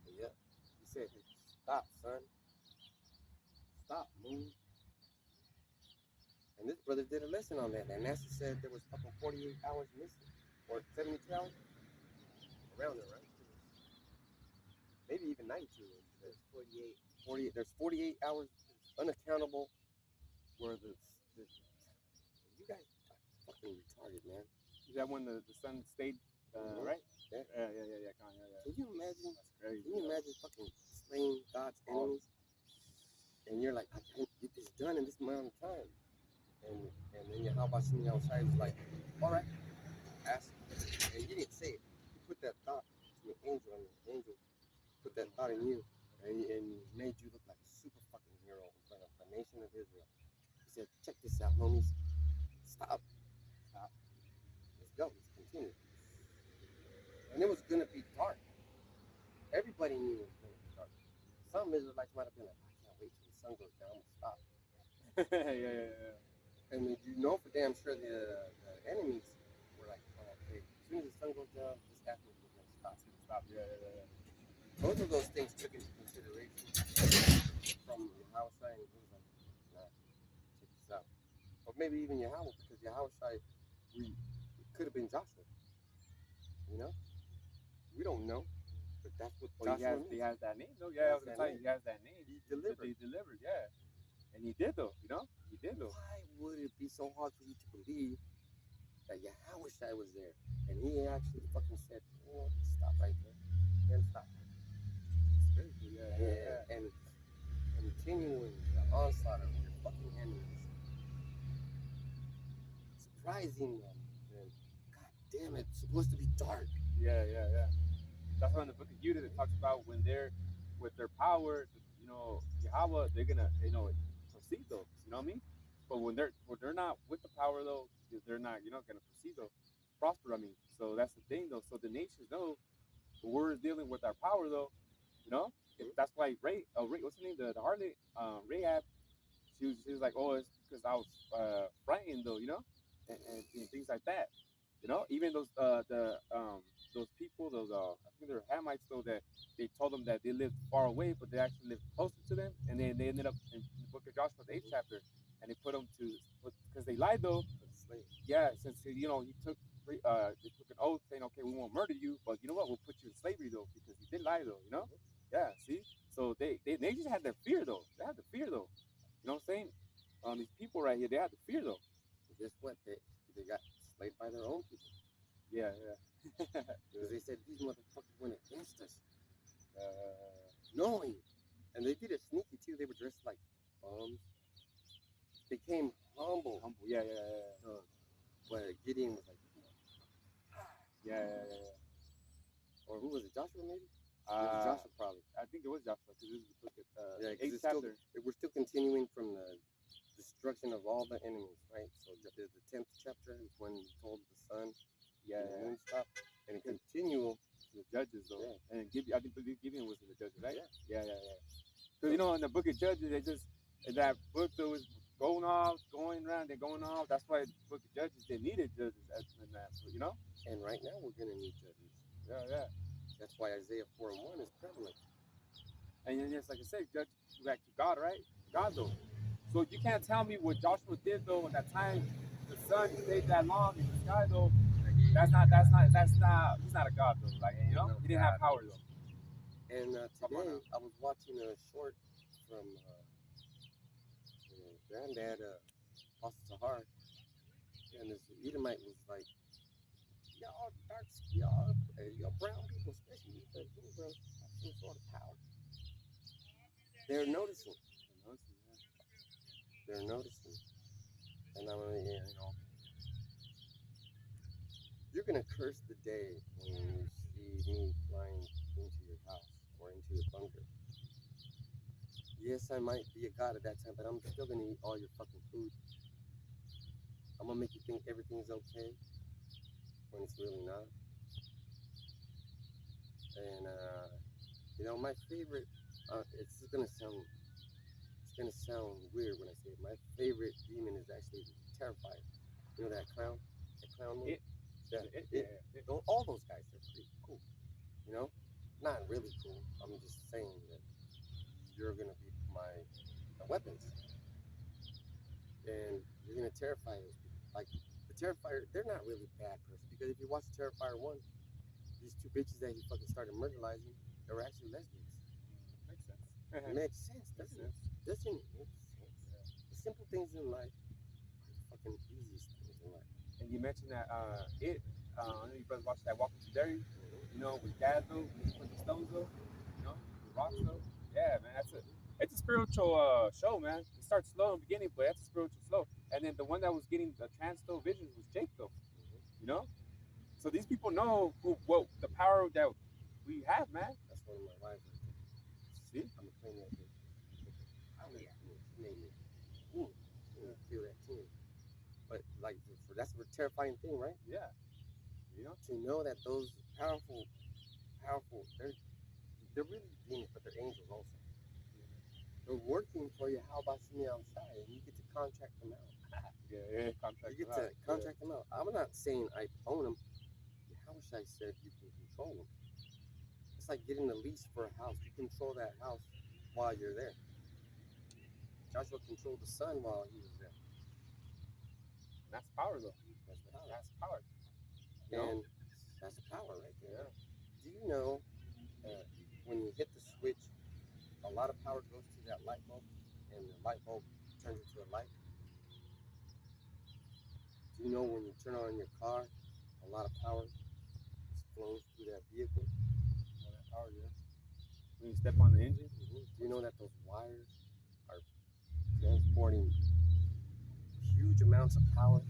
He said, stop, son. Stop, move. And this brother did a lesson on that. And NASA said there was fucking 48 hours missing. Or 72 hours? Around there, right? Maybe even 92. There's 48. 48. There's 48 hours unaccountable where you guys are fucking retarded, man. Is that when the sun stayed, right? Yeah. Yeah. Can you imagine? That's crazy. Can you imagine fucking slaying God's enemies? And you're like, I can't get this done in this amount of time. And then your how about something outside is like, all right, ask. And you didn't say it. You put that thought to an angel, and the angel put that thought in you, and made you look like a super fucking hero in front of the nation of Israel. He said, check this out, homies. Stop. Let's go. Let's continue. And it was gonna be dark. Everybody knew it was gonna be dark. Some Israelites might have been like, I can't wait till the sun goes down. I'm gonna stop. yeah. And you know for damn sure the enemies were like, oh, okay, as soon as the sun goes down, this happening is gonna stop. It's gonna stop. Yeah. Both of those things took into consideration from Yahushua, and he was like, nah, check this out. Or maybe even Yahweh, because Yahushua, it could have been Joshua. You know, we don't know, but that's what Well, Joshua he means. has that name though. Yeah, I was gonna tell you, he has that name. He delivered. He delivered. Yeah, and he did though. You know, he did though. Why would it be so hard for you to believe that Yahushua was there, and he actually fucking said, "Oh, stop right there, and stop." It's crazy. Yeah. And continuing the onslaught of your fucking enemies, surprising them, and god damn it, it's supposed to be dark. Yeah. That's why in the book of Judah it talks about when they're with their power, you know, Yahweh, they're gonna, proceed though. You know what I mean? But when they're not with the power though, they're not, gonna proceed though, prosper. I mean, so that's the thing though. So the nations know when we're dealing with our power though. You know, that's why Ray, what's her name? The harlot, Rahab. She was like, oh, it's because I was frightened though. You know, and things like that. You know, even those people, I think they're Hamites though, that they told them that they lived far away, but they actually lived closer to them, and then they ended up in the book of Joshua, the 8th chapter, and they put them to because they lied though. Yeah, since he took they took an oath saying, okay, we won't murder you, but you know what, we'll put you in slavery though because you did lie though. You know, yeah. See, so they just had their fear though. They had the fear though. You know what I'm saying? These people right here, they had the fear though. But guess what? They got slayed by their own people. Yeah. Because they said these motherfuckers went against us, knowing, and they did it sneaky too. They were dressed like bums. They came humble. Yeah. But Gideon was like, Yeah. or who was it? Joshua maybe? It Uh, was Joshua probably. I think it was Joshua because this is the book of Yeah, because 8th chapter. we're still continuing from the destruction of all the enemies, right? So the 10th chapter is when he told the sun Yeah. and the moon stop, and it continued To the judges though. Yeah. And I think Gideon was in the judges, right? Yeah. Because in the book of Judges, they just that book that was going around, they're going off. That's why the book of Judges they needed judges in that, And right now we're gonna need judges. Yeah. That's why Isaiah 4:1 is prevalent. And then just like I said, judge back to God, right? God though. So you can't tell me what Joshua did though at that time. The sun stayed that long in the sky though. That's not. He's not a god though. Like he didn't have power though. And today I was watching a short from Granddad, Pastor Sahar, and this Edomite was like, y'all y'all brown people, especially the Negroes, have some sort of power. They're noticing. They're noticing. And I'm you're gonna curse the day when you see me flying into your house or into your bunker. Yes, I might be a god at that time, but I'm still gonna eat all your fucking food. I'm gonna make you think everything's okay when it's really not. And my favorite. It's gonna sound weird when I say it. My favorite demon is actually Terrifier. You know that clown movie? All those guys, they're pretty cool. Not really cool. I'm just saying that you're gonna be my weapons, and you're gonna terrify those people. Like the Terrifier, they're not really a bad person because if you watch Terrifier 1, these two bitches that he fucking started murderizing, they were actually lesbians. Makes sense. It makes sense, doesn't it? Doesn't it make sense? Yeah. The simple things in life are the fucking easiest things in life. And you mentioned that I know you brothers watched that Walking to Derry, with Dad though, with the stones though, the rocks though. Yeah, man, it's a spiritual show, man. It starts slow in the beginning, but it's a spiritual slow. And then the one that was getting the trans though visions was Jake though, So these people know what the power that we have, man. That's one of my wives. See, I'm gonna claim that bitch. She made me. Feel that too. But that's a terrifying thing, right? Yeah. To know that those powerful, they're really demons, but they're angels also. working for you. How about sitting outside and you get to contract them out? Yeah, contract. You get to contract them out. I'm not saying I own them. How wish I said you can control them. It's like getting a lease for a house. You control that house while you're there. Joshua controlled the sun while he was there. That's power, though. That's power. That's power. And that's power right there. Yeah. Do you know when you hit the switch, a lot of power goes to that light bulb, and the light bulb turns into a light? Do you know when you turn on your car, a lot of power flows through that vehicle? All that power, yeah. When you step on the engine. Do you know that those wires are transporting huge amounts of power?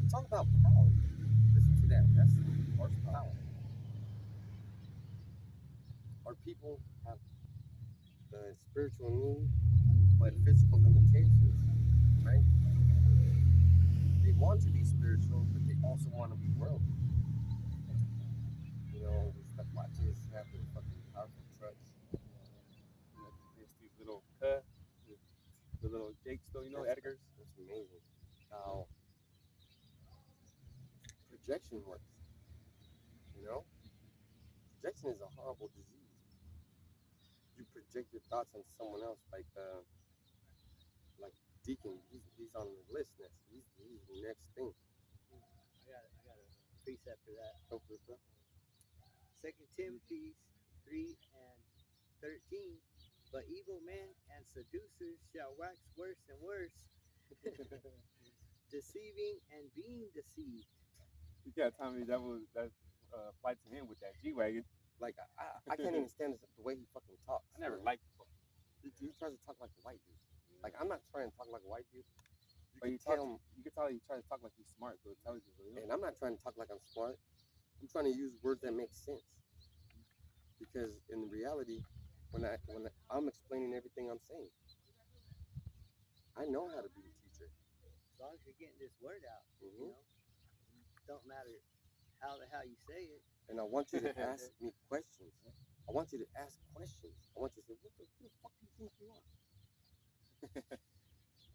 It's all about power. Listen to that. That's horsepower. Our people have the spiritual need, but physical limitations, right? They want to be spiritual, but they also want to be worldly. You know, these stuff watches have the fucking powerful trucks. It's these little the little Jakes, though, you know, Edgars. That's amazing how projection works. You know, projection is a horrible disease. You project your thoughts on someone else, like Deacon. He's on the list next. He's the next thing. I got a precept for that. Go for it, bro. 2 Timothy 3:13. But evil men and seducers shall wax worse and worse, deceiving and being deceived. You can't tell me that applied to him with that G-Wagon. Like I can't even stand the way he fucking talks. I never liked him. He tries to talk like a white dude. Like, I'm not trying to talk like a white dude. But you can tell he tries to talk like he's smart, so intelligent. And I'm not trying to talk like I'm smart. I'm trying to use words that make sense. Because in reality, when I'm explaining everything I'm saying, I know how to be a teacher. As long as you're getting this word out, you know, don't matter how the hell you say it. And I want you to ask me questions. I want you to ask questions. I want you to say, who the fuck do you think you are?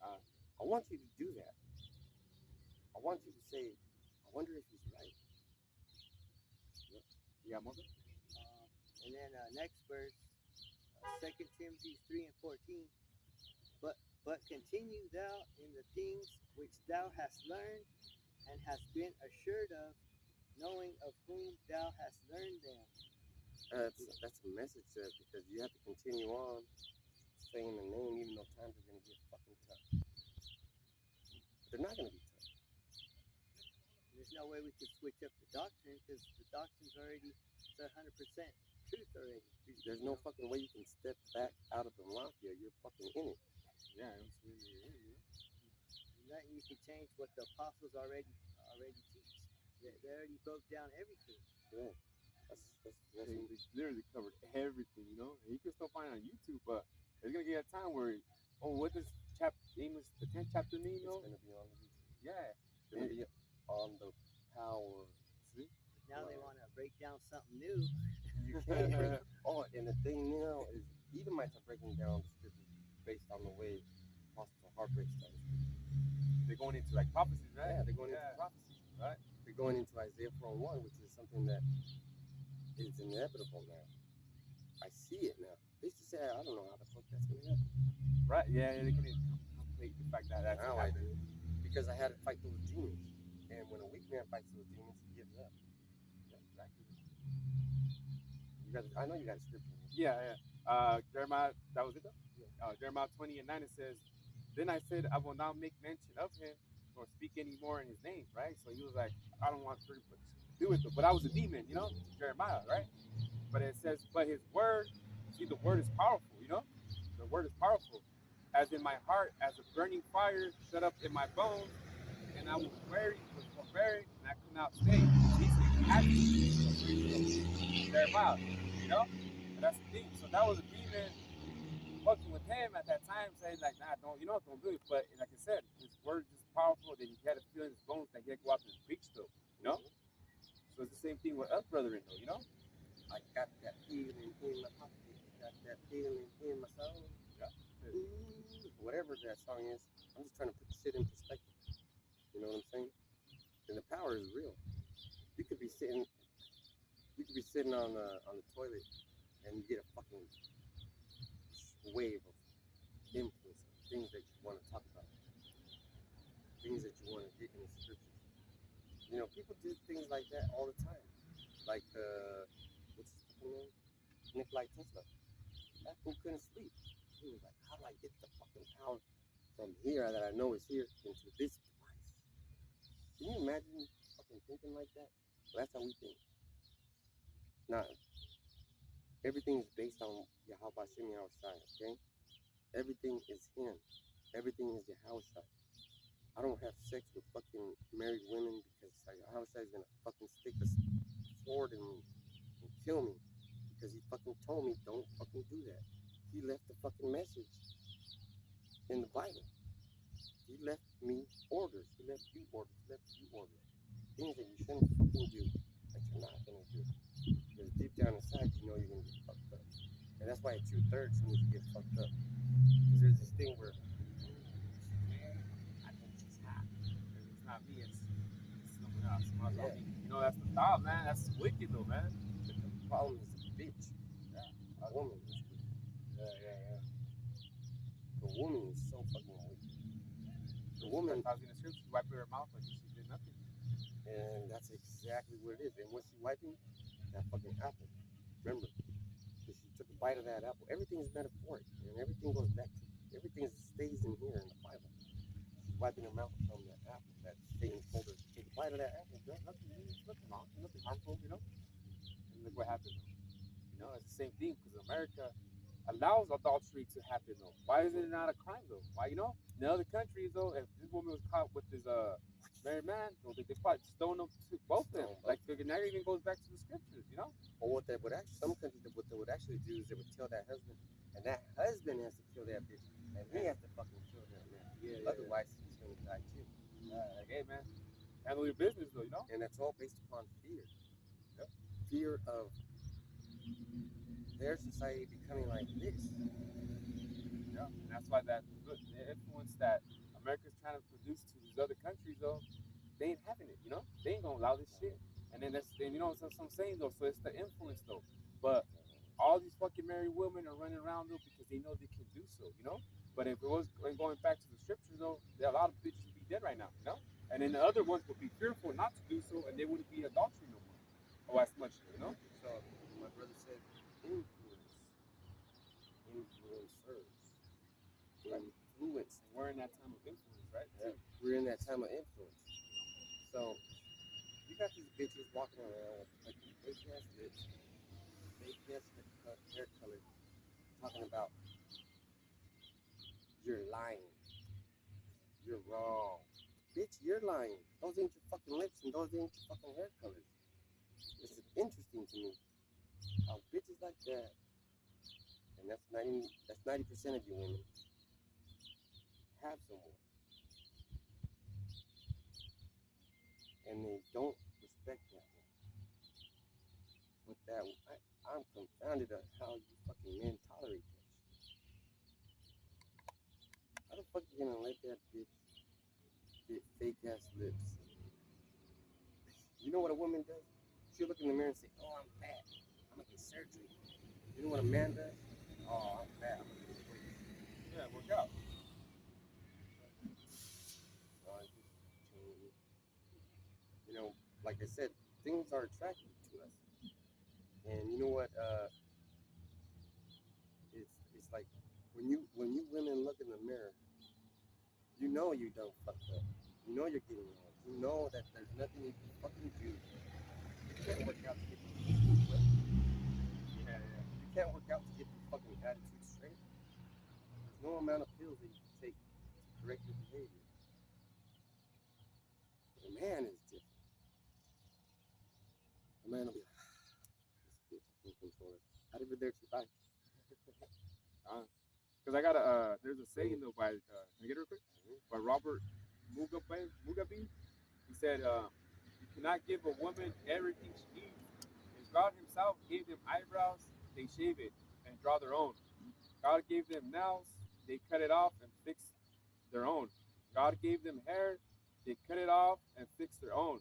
I want you to do that. I want you to say, I wonder if he's right. Yeah, mother. And then next verse, 2 Timothy 3:14. But continue thou in the things which thou hast learned and hast been assured of, knowing of whom thou hast learned them. That's a message to us, because you have to continue on saying the name, even though times are going to get fucking tough. But they're not going to be tough. There's no way we can switch up the doctrine, because the doctrine's already 100% truth already. There's no fucking way you can step back out of the mafia. You're fucking in it. Yeah, Nothing you can change what the apostles already teach. They already broke down everything. Yeah. They literally covered everything, you know. And you can still find it on YouTube, but there's gonna get a time where, what does Amos the 10th chapter mean? It's gonna be on the YouTube. Yeah, it's gonna be on the power. See? Now they want to break down something new. You can't break. Oh, and the thing now is, Edomites are breaking down the scriptures based on the way Apostle Hart breaks down the scriptures. They're going into like prophecies, right? Yeah, they're going into prophecies, right? They're going into Isaiah 4:1, which is something that is inevitable now. I see it now. They used to say, I don't know how the fuck that's gonna happen. Right? Yeah, they can complete the fact that that's now I do, because I had to fight those demons, and when a weak man fights those demons, he gives up. Yeah, exactly. I know you got a scripture. Yeah. Jeremiah, that was it though? Yeah. Jeremiah 20:9, it says, then I said, I will not make mention of him nor speak anymore in his name, right? So he was like, I don't want to do it, but I was a demon, you know, Jeremiah, right? But it says, but his word, see, the word is powerful, you know? The word is powerful. As in my heart, as a burning fire shut up in my bones, and I was weary, and I could not stay. He said, Jeremiah, you know? And that's the thing. So that was a demon fucking with him at that time, saying like, nah, don't do it. But like I said, his word is powerful. Then he had to feel in his bones that he had to go out there and preach still, you know. So it's the same thing with us, brethren, though, you know. I got that feeling in my pocket, got that feeling in my soul. Yeah. whatever that song is. I'm just trying to put shit in perspective. You know what I'm saying? And the power is real. You could be sitting, you could be sitting on the toilet, and you get a fucking wave of influence, things that you want to talk about, things that you want to get in the scriptures. You know, people do things like that all the time. Like, what's his fucking name? Nikolai Tesla. That fool couldn't sleep. He was like, how do I get the fucking power from here that I know is here into this device? Can you imagine fucking thinking like that? Well, that's how we think. Now, everything is based on Yahweh Shemi Shai, okay? Everything is him. Everything is Yahweh. I don't have sex with fucking married women because Yahweh is gonna fucking stick a sword in me and kill me because he fucking told me don't fucking do that. He left the fucking message in the Bible. He left me orders. He left you orders. He left you orders. Things that you shouldn't fucking do that you're not gonna do. Because deep down inside you know you're gonna get fucked up. And that's why at 2/3 means you get fucked up. Because there's this thing where I think she's hot. It's not me. It's someone else. Someone else. Yeah. You know, that's the thought, man. That's wicked, though, man. But the problem is the bitch. Yeah. A woman is wicked. Yeah. The woman is so fucking wicked. The woman, I was in the scripture, she wiped her mouth like she did nothing. and that's exactly what it is. And what's she wiping? That fucking apple. Remember, because she took a bite of that apple. Everything is metaphoric, and everything goes back to everything stays in here in the Bible. She's wiping her mouth from that apple that Satan told her to take a bite of that apple. Girl, nothing wrong, nothing harmful, you know. And look what happened, though. You know, it's the same thing because America allows adultery to happen, though. Why is it not a crime, though? Why, you know? In other countries, though, if this woman was caught with this married man, they probably stone them to both of them. Like, and that even goes back to the scriptures, you know? Or what they would actually, some countries, what they would actually do is they would tell that husband, and that husband has to kill that bitch, and he has to fucking kill that man. Yeah. Otherwise, he's gonna die too. Like, hey, man, handle your business, though, you know? And that's all based upon fear. Yep. Fear of their society becoming like this. Yeah. And that's why the influence that America's trying to produce to these other countries, though, they ain't having it, you know? They ain't gonna allow this shit. And then you know what I'm saying, though? So it's the influence, though. But all these fucking married women are running around, though, because they know they can do so, you know? But if it was going back to the scriptures, though, there are a lot of bitches would be dead right now, you know? And then the other ones would be fearful not to do so, and they wouldn't be adultery no more. Or as much, you know? So my brother said, influence, influencers, influence. And we're in that time of influence, right? Yeah. We're in that time of influence. So you got these bitches walking around with like fake ass lips, fake ass hair color, talking about you're lying, you're wrong. Bitch, you're lying. Those ain't your fucking lips and those ain't your fucking hair colors. It's interesting to me how bitches like that, and that's 90% of you women, have someone, and they don't respect that one. But that, I'm confounded at how you fucking men tolerate that shit. How the fuck you gonna let that bitch get fake ass lips? You know what a woman does? She'll look in the mirror and say, "Oh, I'm fat. I'm gonna get surgery." You know what a man does? "Oh, I'm fat. I'm gonna lose weight." Yeah, work out. You know, like I said, things are attractive to us, and you know what? It's like when you women look in the mirror, you know you done fucked up. You know you're getting old. You know that there's nothing you can fucking do. You can't work out to get the sweat. Yeah. You can't work out to get the fucking attitude straight. There's no amount of pills that you can take to correct your behavior. But a man is different. A man will be like, this bitch, I can't control it. Arrivederci, bye. Because I got there's a saying, though, by, can I get it real quick? By Robert Mugabe. He said, you cannot give a woman everything she needs. If God himself gave them eyebrows, they shave it and draw their own. God gave them nails, they cut it off and fix their own. God gave them hair, they cut it off and fix their own.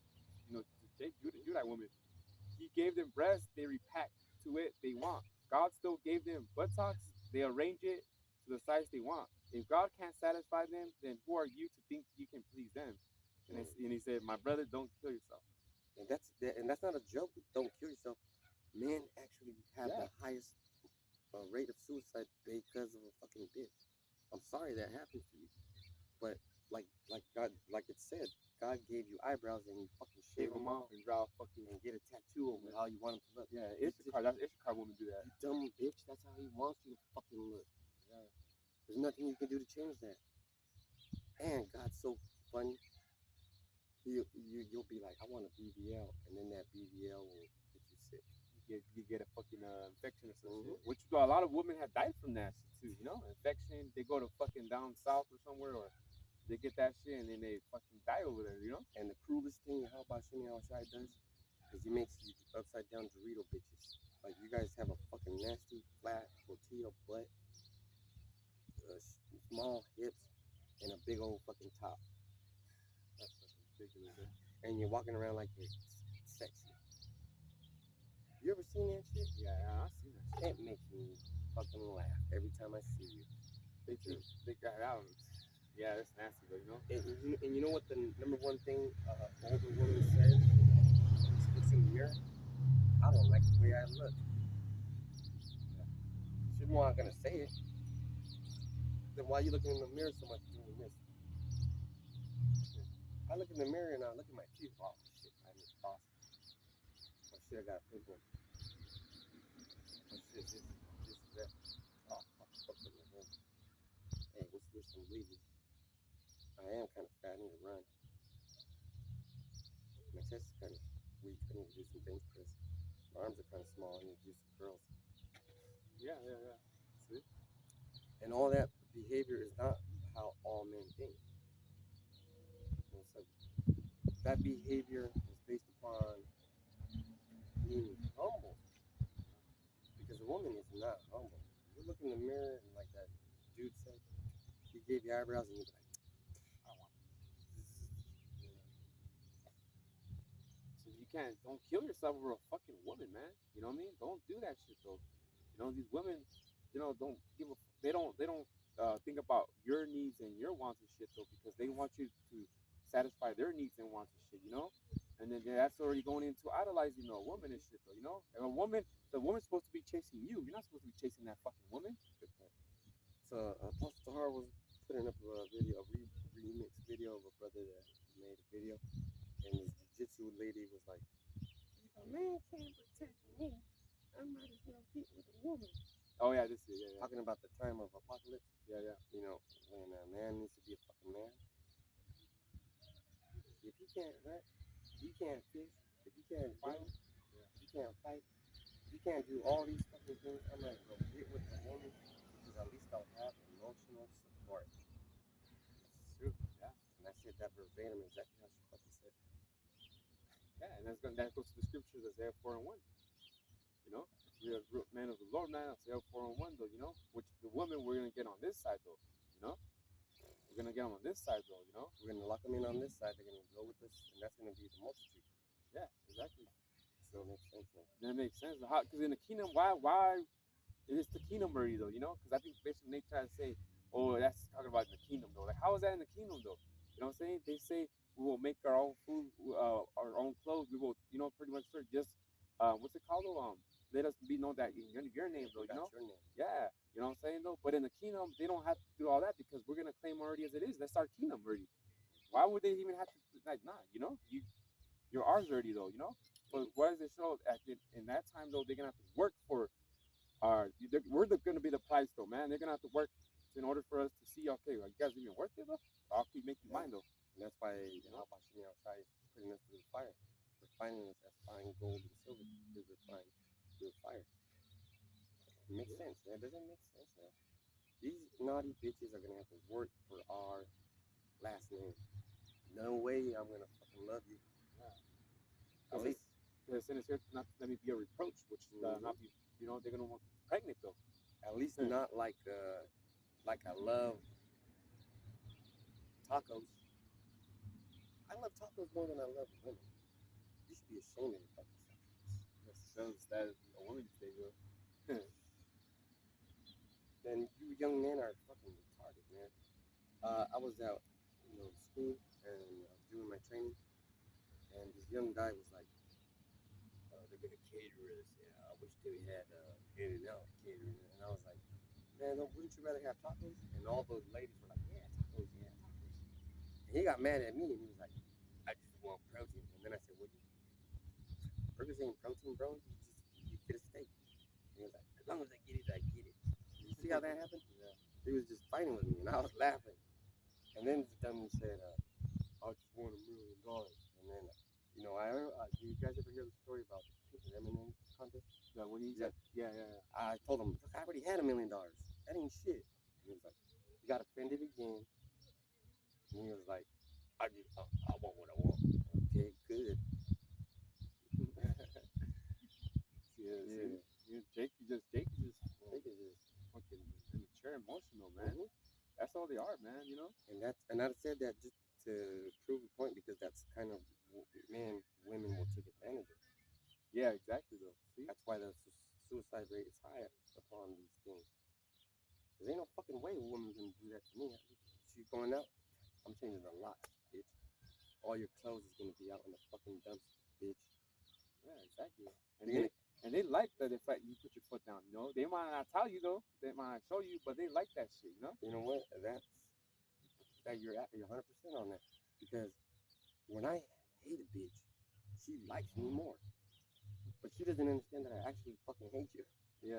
You know, Jake, you that woman. He gave them breasts, they repack to it they want. God still gave them buttocks, they arrange it to the size they want. If God can't satisfy them, then who are you to think you can please them? And he said, my brother, don't kill yourself. And that's not a joke. Don't kill yourself. Men actually have the highest rate of suicide because of a fucking bitch. I'm sorry that happened to you, but like it said, God gave you eyebrows and you fucking shave them off and draw fucking and get a tattoo of how you want them to look. Yeah, Ishikar woman do that. You dumb bitch. That's how he wants you to fucking look. Yeah. There's nothing you can do to change that. And God's so funny. You'll be like, I want a BBL, and then that BBL will get you sick. You get a fucking infection or something. Which a lot of women have died from that shit too. You know, infection. They go to fucking down south or somewhere, or they get that shit and then they fucking die over there. You know. And the cruelest thing how about Shimmy how Shai does is he makes you upside down Dorito bitches. Like you guys have a fucking nasty flat tortilla butt, small hips, and a big old fucking top. That's fucking ridiculous. Man. And you're walking around like you're sexy. You ever seen that shit? Yeah, I've seen that shit. It makes me fucking laugh every time I see you. They got out. Yeah, that's nasty, though, you know. And you know what the number one thing older woman says when she looks in the mirror? I don't like the way I look. Yeah. She's not gonna say it. Then why are you looking in the mirror so much doing this? I look in the mirror and I look at my teeth. Oh shit, I missed cross. Oh shit, I got a pimple. Oh shit, this, that. Oh fuck up my head. Hey, what's this? I'm bleeding. I am kind of fat. I need to run. My chest is kind of weak. I need to do some bench press. My arms are kind of small. I need to do some curls. Yeah. See? And all that behavior is not how all men think. So that behavior is based upon being humble. Because a woman is not humble. You look in the mirror and like that dude said, he gave you eyebrows and you'd be like, I want these. So you don't kill yourself over a fucking woman, man. You know what I mean? Don't do that shit though. You know, these women, you know, don't give a they don't think about your needs and your wants and shit though, because they want you to satisfy their needs and wants and shit, you know? And then that's already going into idolizing a woman and shit though, you know? And the woman's supposed to be chasing you. You're not supposed to be chasing that fucking woman. Good point. So Apostle Tahar was putting up a video, remix video of a brother that made a video, and this jiu-jitsu lady was like, if a man can't protect me, I might as well get with a woman. Oh yeah, this is yeah. Talking about the time of apocalypse. Yeah. You know, when a man needs to be a fucking man. If he can't hunt, if he can't fish, if he can't fight, if he can't fight, if he can't do all these fucking things, I'm gonna go get with a woman because at least I'll have emotional support. It's true. Yeah. And I said that verbatim exactly how she fucking said. Yeah, and that goes to the scriptures, Isaiah 4:1. You know, if you're a man of the Lord, man, Isaiah 4:1 though. You know, which the woman we're gonna get on this side though. You know, we're gonna get them on this side though. You know, we're gonna lock them in on this side. They're gonna go with us, and that's gonna be the multitude. Yeah, exactly. So it makes sense now. That makes sense. Because in the kingdom, why? It's the kingdom already though. You know, because I think basically they try to say, oh, that's talking about in the kingdom though. Like, how is that in the kingdom though? You know what I'm saying? They say we will make our own food, our own clothes. We will, you know, pretty much just what's it called though? Let us be known that in your name though. You know? Your name. Yeah. You know what I'm saying though? But in the kingdom, they don't have to do all that because we're gonna claim already as it is. That's our kingdom already. Why would they even have to like nah? You know, you're ours already though. You know. But what does it show? In that time though, they're gonna have to work for we're going to be the price though, man. They're gonna have to work in order for us to see. Okay, like, you guys even worth it though? I'll keep making mine though. And that's why Hashimi outside is putting us through the fire, refining us as fine gold and silver is refined through the fire. It makes sense. That doesn't make sense now. These naughty bitches are gonna have to work for our last name. No way I'm gonna fucking love you. Yeah. At least the sin is here not to let me be a reproach, which not be, you know, they're gonna want pregnant though. At least not like I love tacos. I love tacos more than I love women. You should be ashamed of your fucking self. That's that a woman these days, though. Then you young men are fucking retarded, man. I was out, school and doing my training, and this young guy was like, "They're gonna cater us. Yeah, I wish they had In-N-Out catering." And I was like, "Man, wouldn't you rather have tacos?" And all those ladies were like, "Yeah, tacos, yeah, tacos." And he got mad at me, and he was like, "I just want protein." And then I said, "Well, burgers ain't protein, bro. You get a steak." And he was like, "As long as I get it, I get it." You see how that happened? Yeah. He was just fighting with me, and I was laughing. And then the dummy said, "I just want $1 million." And then, do you guys ever hear the story about the M&M contest? Yeah, what he Yeah. said? Yeah. I told him, "Look, I already had $1 million. That ain't shit." And he was like, "You got offended again." And he was like, I want what I want." Okay, good. Yeah, Yeah. Jake is just Jake is just, fucking immature, emotional, man. mhm. That's all they are, man. You know. And I said that just to prove a point because that's kind of women will take advantage of. Yeah, exactly. Though. See. That's why the suicide rate is high upon these things. Cause ain't no fucking way a woman's gonna do that to me. She's going out. I'm changing the locks, bitch. All your clothes is gonna be out in the fucking dumpster, bitch. Yeah, exactly. And You're gonna, they like that the fact you put your foot down. You know, they might not tell you though. They might not show you, but they like that shit. You know. you know what? You're 100% on that. Because when I hate a bitch, she likes me more. But she doesn't understand that I actually fucking hate you. Yeah.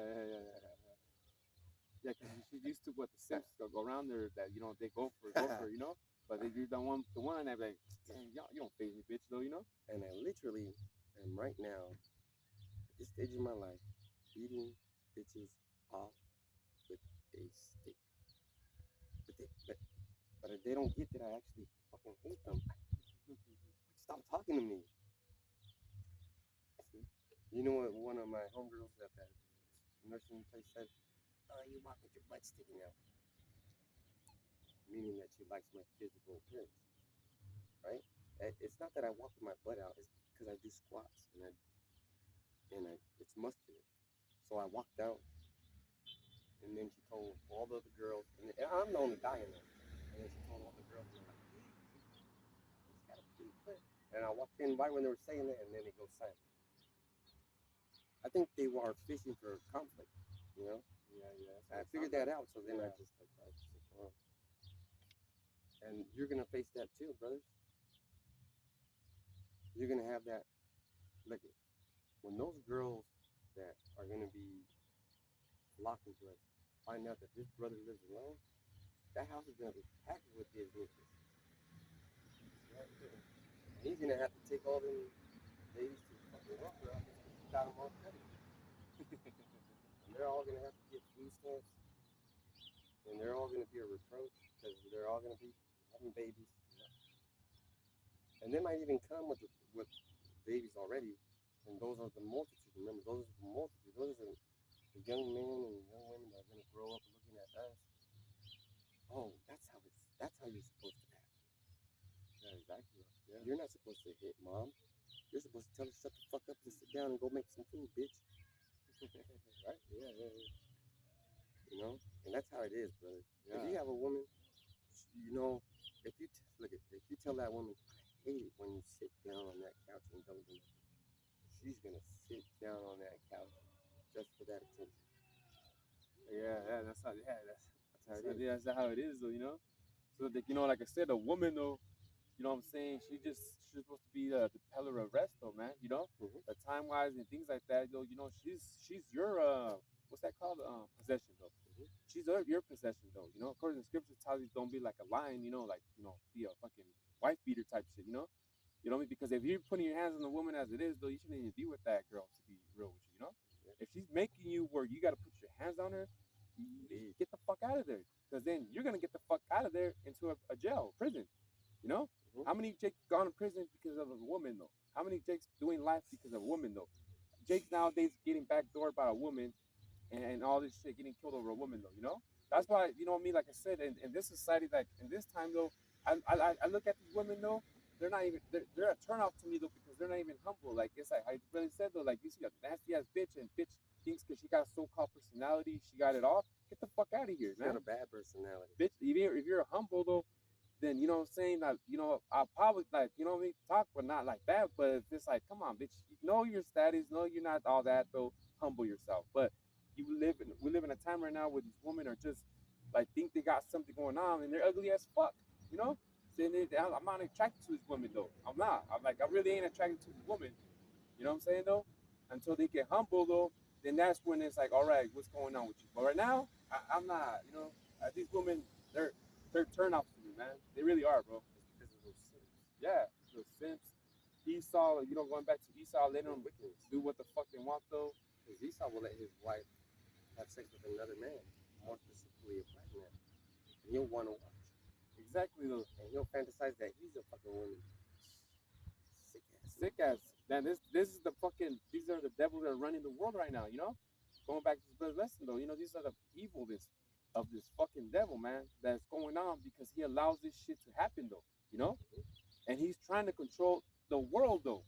Yeah, because she's used to what the Sims go around there that they go for you know. But they do the one that like, damn, you don't phase me, bitch, though, you know. And I literally am right now at this stage in my life beating bitches off with a stick. But they don't get that I actually fucking hate them. Stop talking to me. You know what one of my homegirls at that nursing place said? "Oh, you walk with your butt sticking out." Meaning that she likes my physical appearance, right? It's not that I walk with my butt out. It's because I do squats and it's muscular. So I walked out, and then she told all the other girls, and I'm the only guy in there. And then she told all the girls, and they're like, "He's got a pretty butt." And I walked in right when they were saying that, and then they go silent. I think they were fishing for conflict, you know. Yeah. I figured that out, so then I just like, oh. And you're gonna face that too, brothers. You're gonna have that. Look, when those girls that are gonna be flocking to us find out that this brother lives alone, that house is gonna be packed with his bitches. And he's gonna have to take all them ladies to the fucking welfare office because he got them all covered. And they're all gonna have to get food stamps, and they're all gonna be a reproach because they're all gonna be having babies. And they might even come with babies already, and those are the multitude. Remember, those are the multitude. Those are the young men and young women that are gonna grow up looking at us. Oh, that's how you're supposed to act. Yeah, exactly. Yeah. You're not supposed to hit mom. You're supposed to tell her shut the fuck up and sit down and go make some food, bitch. Right? Yeah. You know, and that's how it is, brother. Yeah. If you have a woman, you know, if you tell that woman, "I hate it when you sit down on that couch and don't do nothing," she's gonna sit down on that couch just for that attention. Yeah. That's how. Yeah, that's how it is. Yeah. That's how it is, though. You know. So that like I said, a woman though, you know what I'm saying? She's supposed to be the pillar of rest though, man. You know, Mm-hmm. the time wise and things like that. Though, she's your what's that called? Possession though. Mm-hmm. She's your possession though. You know, according to scripture tells you don't be like a lion. You know, like be a fucking wife beater type shit. You know. You know what I mean? Because if you're putting your hands on the woman as it is, though, you shouldn't even be with that girl. To be real with you, you know. Yeah. If she's making you where you got to put your hands on her, you get the fuck out of there. Because then you're gonna get the fuck out of there into a jail, prison. You know? Mm-hmm. How many Jake's gone to prison because of a woman though? How many Jake's doing life because of a woman though? Jake's nowadays getting backdoored by a woman and all this shit getting killed over a woman though, you know? That's why, you know what I mean? Like I said, in this society, like in this time though, I look at these women though. They're a turnoff to me though because they're not even humble. Like it's like I really said though. Like you see a nasty ass bitch and bitch thinks because she got a so-called personality, she got it all. Get the fuck out of here, She got man. a bad personality. Bitch, if you're humble though, then you know what I'm saying. That I'll probably like you know what I mean talk, but not like that. But it's just like, come on, bitch. You know your status. No, you're not all that though. Humble yourself. But we live in a time right now where these women are just like think they got something going on and they're ugly as fuck. You know. Saying I'm not attracted to these women though. I'm not. I'm like I really ain't attracted to these women. You know what I'm saying though? Until they get humble though, then that's when it's like, all right, what's going on with you? But right now, I'm not. These women, they're turn offs to me, man. They really are, bro. It's because of those sins. Yeah, those simps. Esau, going back to Esau, letting them Wickedness. do what the fuck they want though. Because Esau will let his wife have sex with another man, more specifically a black man. And he'll want to watch. Exactly though. And he'll fantasize that he's a fucking woman. Sick ass. Sick ass. Man, this is the fucking. These are the devils that are running the world right now. Going back to this lesson though. These are the evilness of this fucking devil, man. That's going on because he allows this shit to happen though. And he's trying to control the world though.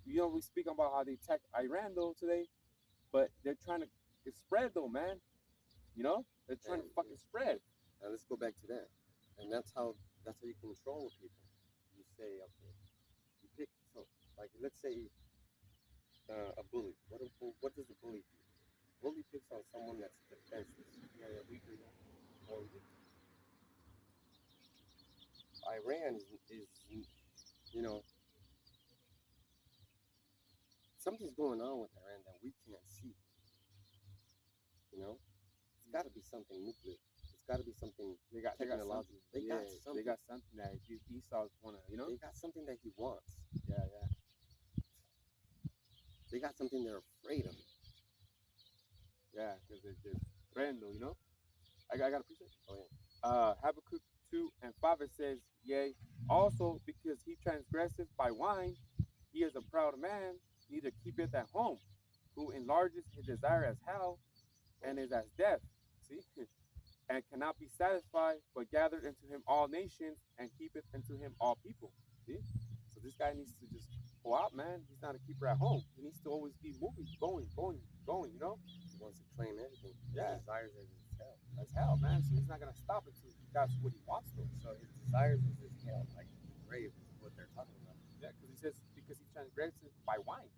We speak about how they attacked Iran though today, but they're trying to spread though, man. They're trying to fucking spread. Now let's go back to that. And that's how you control people. You say, okay, you pick so like let's say a bully. What does a bully do? Bully picks on someone that's defenseless. Yeah, weaker or weak. Iran is you know something's going on with Iran that we can't see. It's got to be something nuclear. It's got to be something technological. They got something. They got something that Esau wanna. They got something that he wants. Yeah, yeah. They got something they're afraid of. Yeah, because they're threatened though. I got a precept. Oh yeah. Habakkuk 2:5 it says, yea, also because he transgresseth by wine, he is a proud man, neither keepeth at home, who enlarges his desire as hell, and is as death. See? And cannot be satisfied, but gathered into him all nations, and keepeth into him all people. See? So this guy needs to just go out, man. He's not a keeper at home. He needs to always be moving, going. He wants to claim everything. Yeah. His desires are his hell. That's hell, man. So he's not gonna stop until that's what he wants to. So his desires is his hell, like the grave is what they're talking about. Yeah, because he transgresses by wine.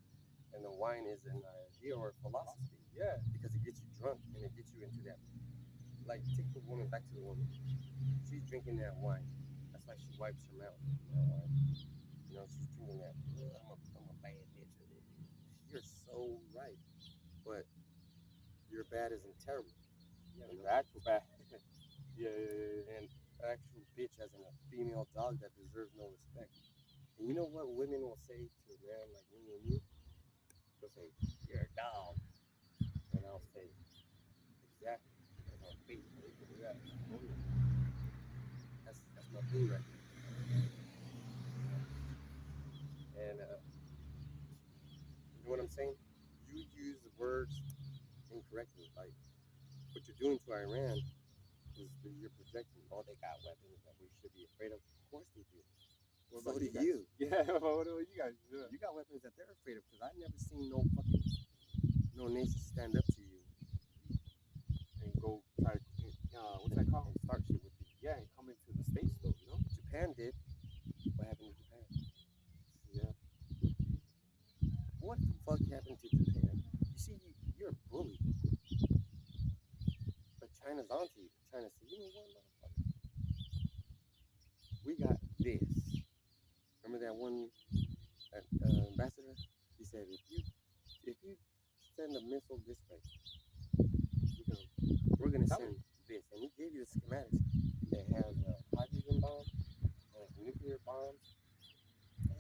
And the wine is an idea or a philosophy. Yeah. Because it gets you drunk and it gets you into that. Like, take the woman back to the woman. She's drinking that wine. That's why she wipes her mouth. She's drinking that. I'm a bad bitch. You're so right. But your bad isn't terrible. Yeah, the actual bad. Yeah. And actual bitch as in a female dog that deserves no respect. And you know what women will say to a man like me and you? They'll say, you're a dog. And I'll say, exactly. Because I'm faithful. Yeah. That's my boo right there. And you know what I'm saying? You use the words incorrectly. Like, what you're doing to Iran is that you're projecting, oh, they got weapons that we should be afraid of. Of course they do. So do you. Yeah, what do you guys do? You got weapons that they're afraid of, because I've never seen no nation stand up to you and go try to, what's that called? and start shit with you. Yeah, and come into the States though, Japan did. What happened to Japan? Yeah. What the fuck happened to Japan? You see, you're a bully. But China's onto you. China said, you know what, motherfucker? We got this. Remember that one ambassador? He said, if you send a missile this way, we're gonna send this. And he gave you the schematics. It has a hydrogen bomb, it has nuclear bombs, it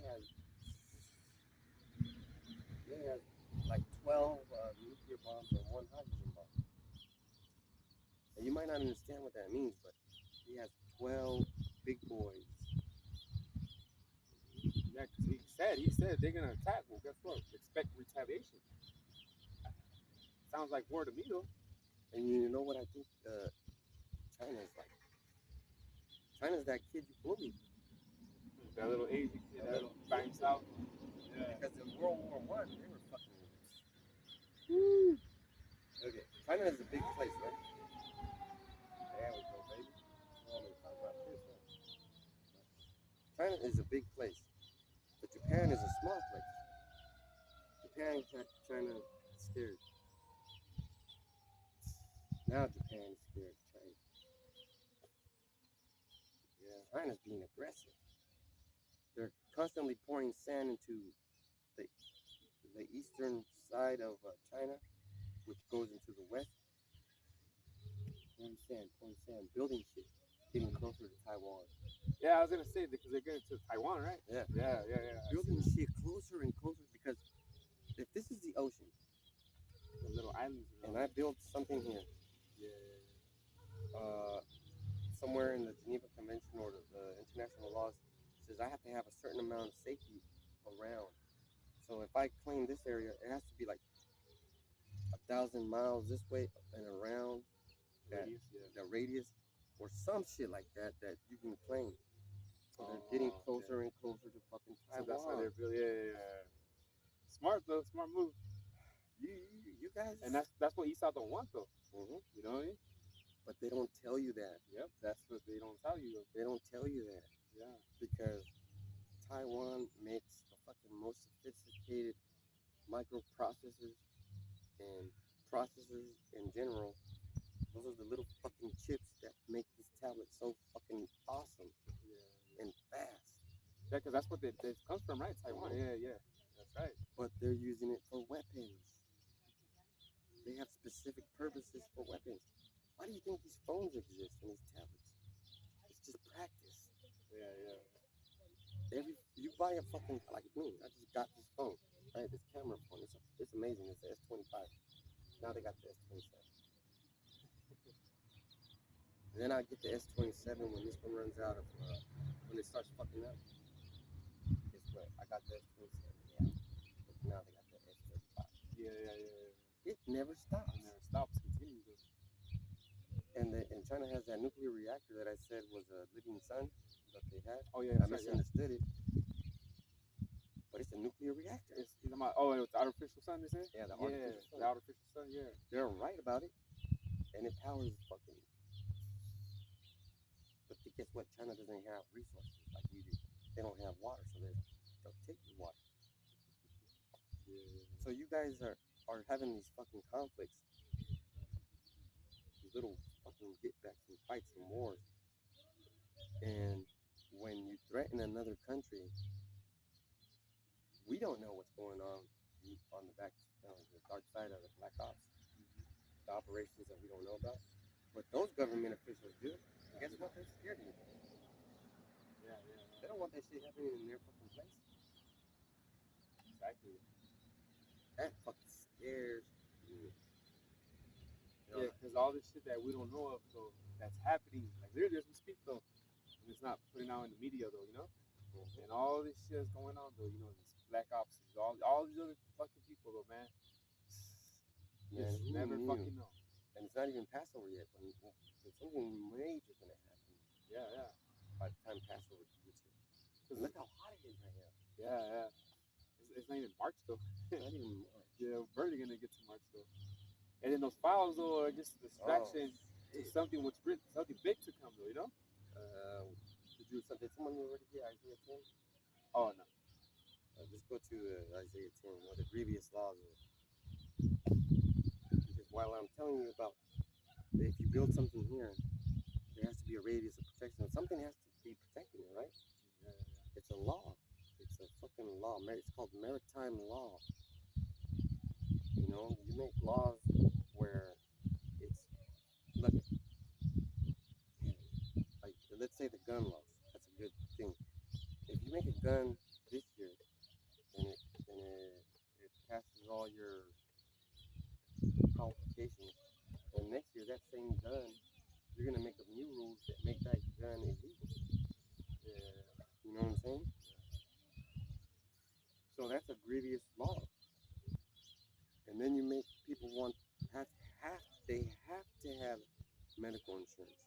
has like 12 nuclear bombs and one hydrogen bomb. And you might not understand what that means, but he has 12 big boys. Yeah, because he said they're gonna attack. Well, guess what? Expect retaliation. Sounds like war to me though. And you know what I think China China's that kid you bullied. That little Asian kid That that little bangs out. Yeah. Because in World War One, they were fucking. Woo. Okay, China is a big place, right? There we go, baby. Oh, I'm talking about this one. China is a big place, but Japan is a small place. Japan had China scared. Now Japan is scared of China. Yeah, China's being aggressive. They're constantly pouring sand into the, the eastern side of China, which goes into the west. Pouring sand, building shit, getting closer to Taiwan. Yeah, I was gonna say because they're getting to Taiwan, right? Yeah. Yeah. Building shit closer and closer because if this is the ocean, The little islands. and I build something here, somewhere in the Geneva Convention or the international laws says I have to have a certain amount of safety around. So if I claim this area, it has to be like 1,000 miles this way and around that the radius, or some shit like that that you can claim. So they're getting closer and closer to fucking Taiwan. So that's how they're really, yeah. Smart though, smart move. You guys, and that's what Esau don't want though. Mm-hmm. You know what I mean? But they don't tell you that. Yep, that's what they don't tell you. They don't tell you that. Yeah. Because Taiwan makes the fucking most sophisticated microprocessors and processors in general. Those are the little fucking chips that make this tablet so fucking awesome and fast. Yeah, because that's what it comes from, right? Taiwan. Mm-hmm. Yeah. That's right. But they're using it for weapons. They have specific purposes for weapons. Why do you think these phones exist and these tablets? It's just practice. Yeah. You buy a fucking, like me, I just got this phone, right? This camera phone. It's amazing. It's the S25. Now they got the S27. And then I get the S27 when this one runs out of, when it starts fucking up. Guess what? I got the S27. Yeah. But now they got the S35. Yeah. It never stops. It never stops. Continues. And China has that nuclear reactor that I said was a living sun that they had. Oh yeah. I misunderstood it. But it's a nuclear reactor. It's the artificial sun, they say? Yeah, the artificial sun, yeah. They're right about it. And it powers fucking. But guess what? China doesn't have resources like we do. They don't have water, so they'll take your water. Yeah. So you guys are having these fucking conflicts. These little fucking get backs and fights and wars. And when you threaten another country, we don't know what's going on the back, the dark side of the Black Ops, the operations that we don't know about. But those government officials do. And guess what? They're scared of you. Yeah. They don't want that shit happening in their fucking place. Exactly. That fucking scares you. Yeah, because all this shit that we don't know of, though, that's happening, like literally as we speak, though, and it's not putting out in the media, though, you know? Mm-hmm. And all this shit is going on, though, you know, these Black Ops, all these other fucking people, though, man. Man, you never fucking know. And it's not even Passover yet, but something major gonna happen. Yeah. By the time Passover gets here. Because look how hot it is right now. Yeah. It's not even March, though. Not even March. Yeah, we're barely gonna get to March, though. And then those files, though, are just a distraction to something something big to come, though, you know? Did someone already get Isaiah 10? Oh, no. Just go to Isaiah 10, what the grievous laws are. Because while I'm telling you about that if you build something here, there has to be a radius of protection. Something has to be protecting it, right? Yeah. It's a law. It's a fucking law. It's called maritime law. You know, you make laws where it's, look, like, let's say the gun laws. That's a good thing. If you make a gun this year and it passes all your qualifications, and next year that same gun, you're gonna make up new rules that make that gun illegal. Yeah. You know what I'm saying? So that's a grievous law. And then you make people they have to have medical insurance.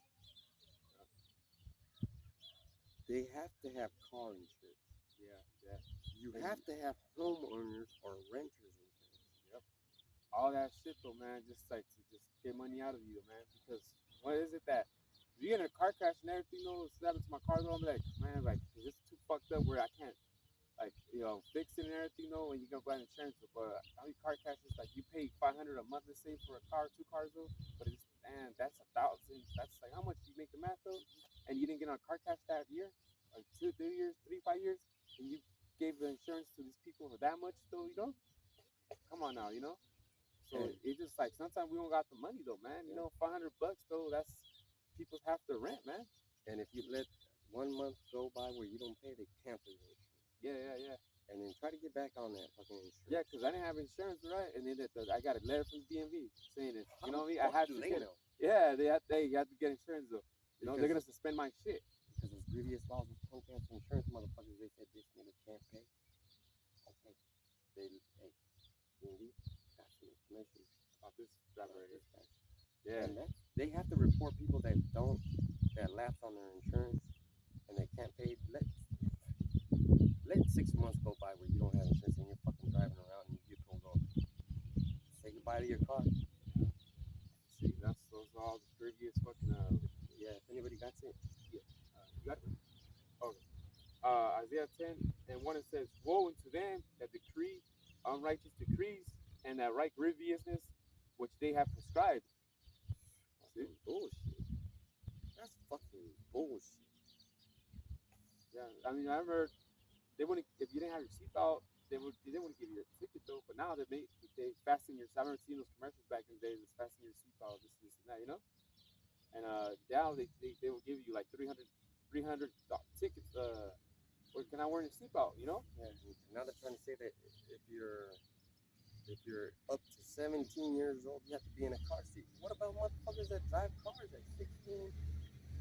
they have to have car insurance. Yeah, yeah. You have to have homeowners or renters insurance. Yep. All that shit though, man, just like to just get money out of you, man. Because what is it that if you get in a car crash and everything knows what happened to my car though, I'm like, man, like is this too fucked up where I can't like fix it and everything though when you go buy insurance. But how many car crashes like you pay 500 a month let's say for a car, two cars though, but it's man, that's 1,000. That's like how much you make the math though, and you didn't get on a car crash that year, or 2, 3 years, 3, 5 years, and you gave the insurance to these people for that much though. Come on now. So And it's just like sometimes we don't got the money though, man. yeah. $500 though, that's people have to rent, man. And if you let 1 month go by where you don't pay, they cancel your insurance. Yeah. And then try to get back on that fucking insurance. Yeah, because I didn't have insurance, right? And then I got a letter from the DMV saying it. You know what I mean? How I had do to they get know? Yeah, they had to get insurance though. They're gonna suspend my shit. Because those grievous laws of punk ass insurance motherfuckers, they said this nigga can't pay. Okay. Hey, DMV, got some information About this driver about right this here. guy. Yeah. And they have to report people that lapse on their insurance and they can't pay. Let 6 months go by where you don't have insurance and you're fucking driving around and you get pulled over. Say goodbye to your car. See, those are all the previous fucking Yeah, if anybody got it. yeah. You got it? Okay. Isaiah 10:1 it says, "Woe unto them that decree unrighteous decrees and that right grievousness which they have prescribed." See? Bullshit. That's fucking bullshit. Yeah, I mean, I remember they wouldn't if you didn't have your seatbelt, they wouldn't give you a ticket though. But now they fasten your. I remember seeing those commercials back in the day. Just fasten your seatbelt, this and that. And now they will give you like 300 tickets. Or can I wear your seatbelt? Yeah. Now they're trying to say that if you're up to 17 years old, you have to be in a car seat. What about motherfuckers that drive cars at 16?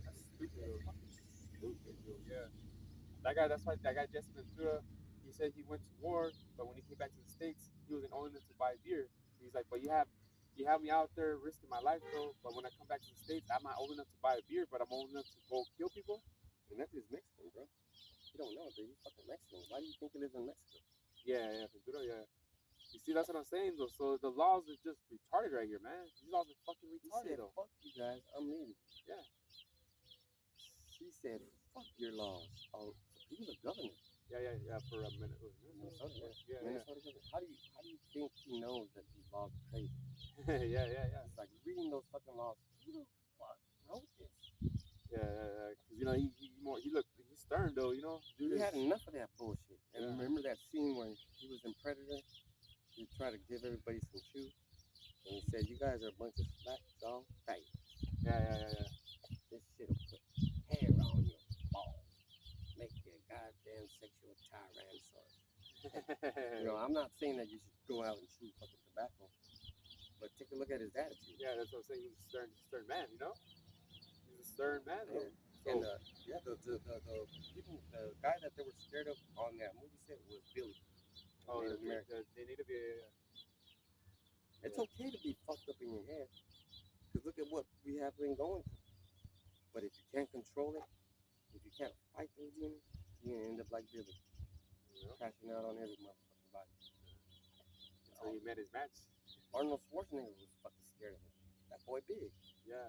That's stupid. That's fucking stupid, dude. Yeah. That's why that guy Jesse Ventura, he said he went to war, but when he came back to the States, he wasn't old enough to buy beer. He's like, but you have me out there risking my life though. But when I come back to the States, I'm not old enough to buy a beer, but I'm old enough to go kill people. And that dude's Mexican, bro. You don't know, dude. He's fucking Mexican. Why do you think he lives in Mexico? Yeah, Ventura, yeah. You see, that's what I'm saying though. So the laws are just retarded right here, man. These laws are fucking He retarded said, though. fuck you guys, I'm leaving. Yeah. He said, fuck your laws. Oh, he was a governor. Yeah. For a minute, was it Minnesota, Yeah. Minnesota governor. How do you think he knows that these laws are crazy? Yeah. It's like reading those fucking laws. Who the fuck wrote this? Yeah. Because he's stern though. Dude He is, had enough of that bullshit. And Yeah. remember that scene where he was in Predator? He tried to give everybody some chew. And he said, you guys are a bunch of slack jaw faggots. Yeah. This shit'll put hair on your balls. Make you a goddamn sexual tyrannosaurus. I'm not saying that you should go out and chew fucking tobacco. But take a look at his attitude. Yeah, that's what I'm saying. He's a stern man. He's a stern man. Yeah. So, And the guy that they were scared of on that movie set was Billy. Native American. they need to be. It's okay to be fucked up in your head, because look at what we have been going through. But if you can't control it, if you can't fight those demons, you're gonna end up like Billy, crashing out on every motherfucking body. Until he met his match. Arnold Schwarzenegger was fucking scared of him. That boy big. Yeah.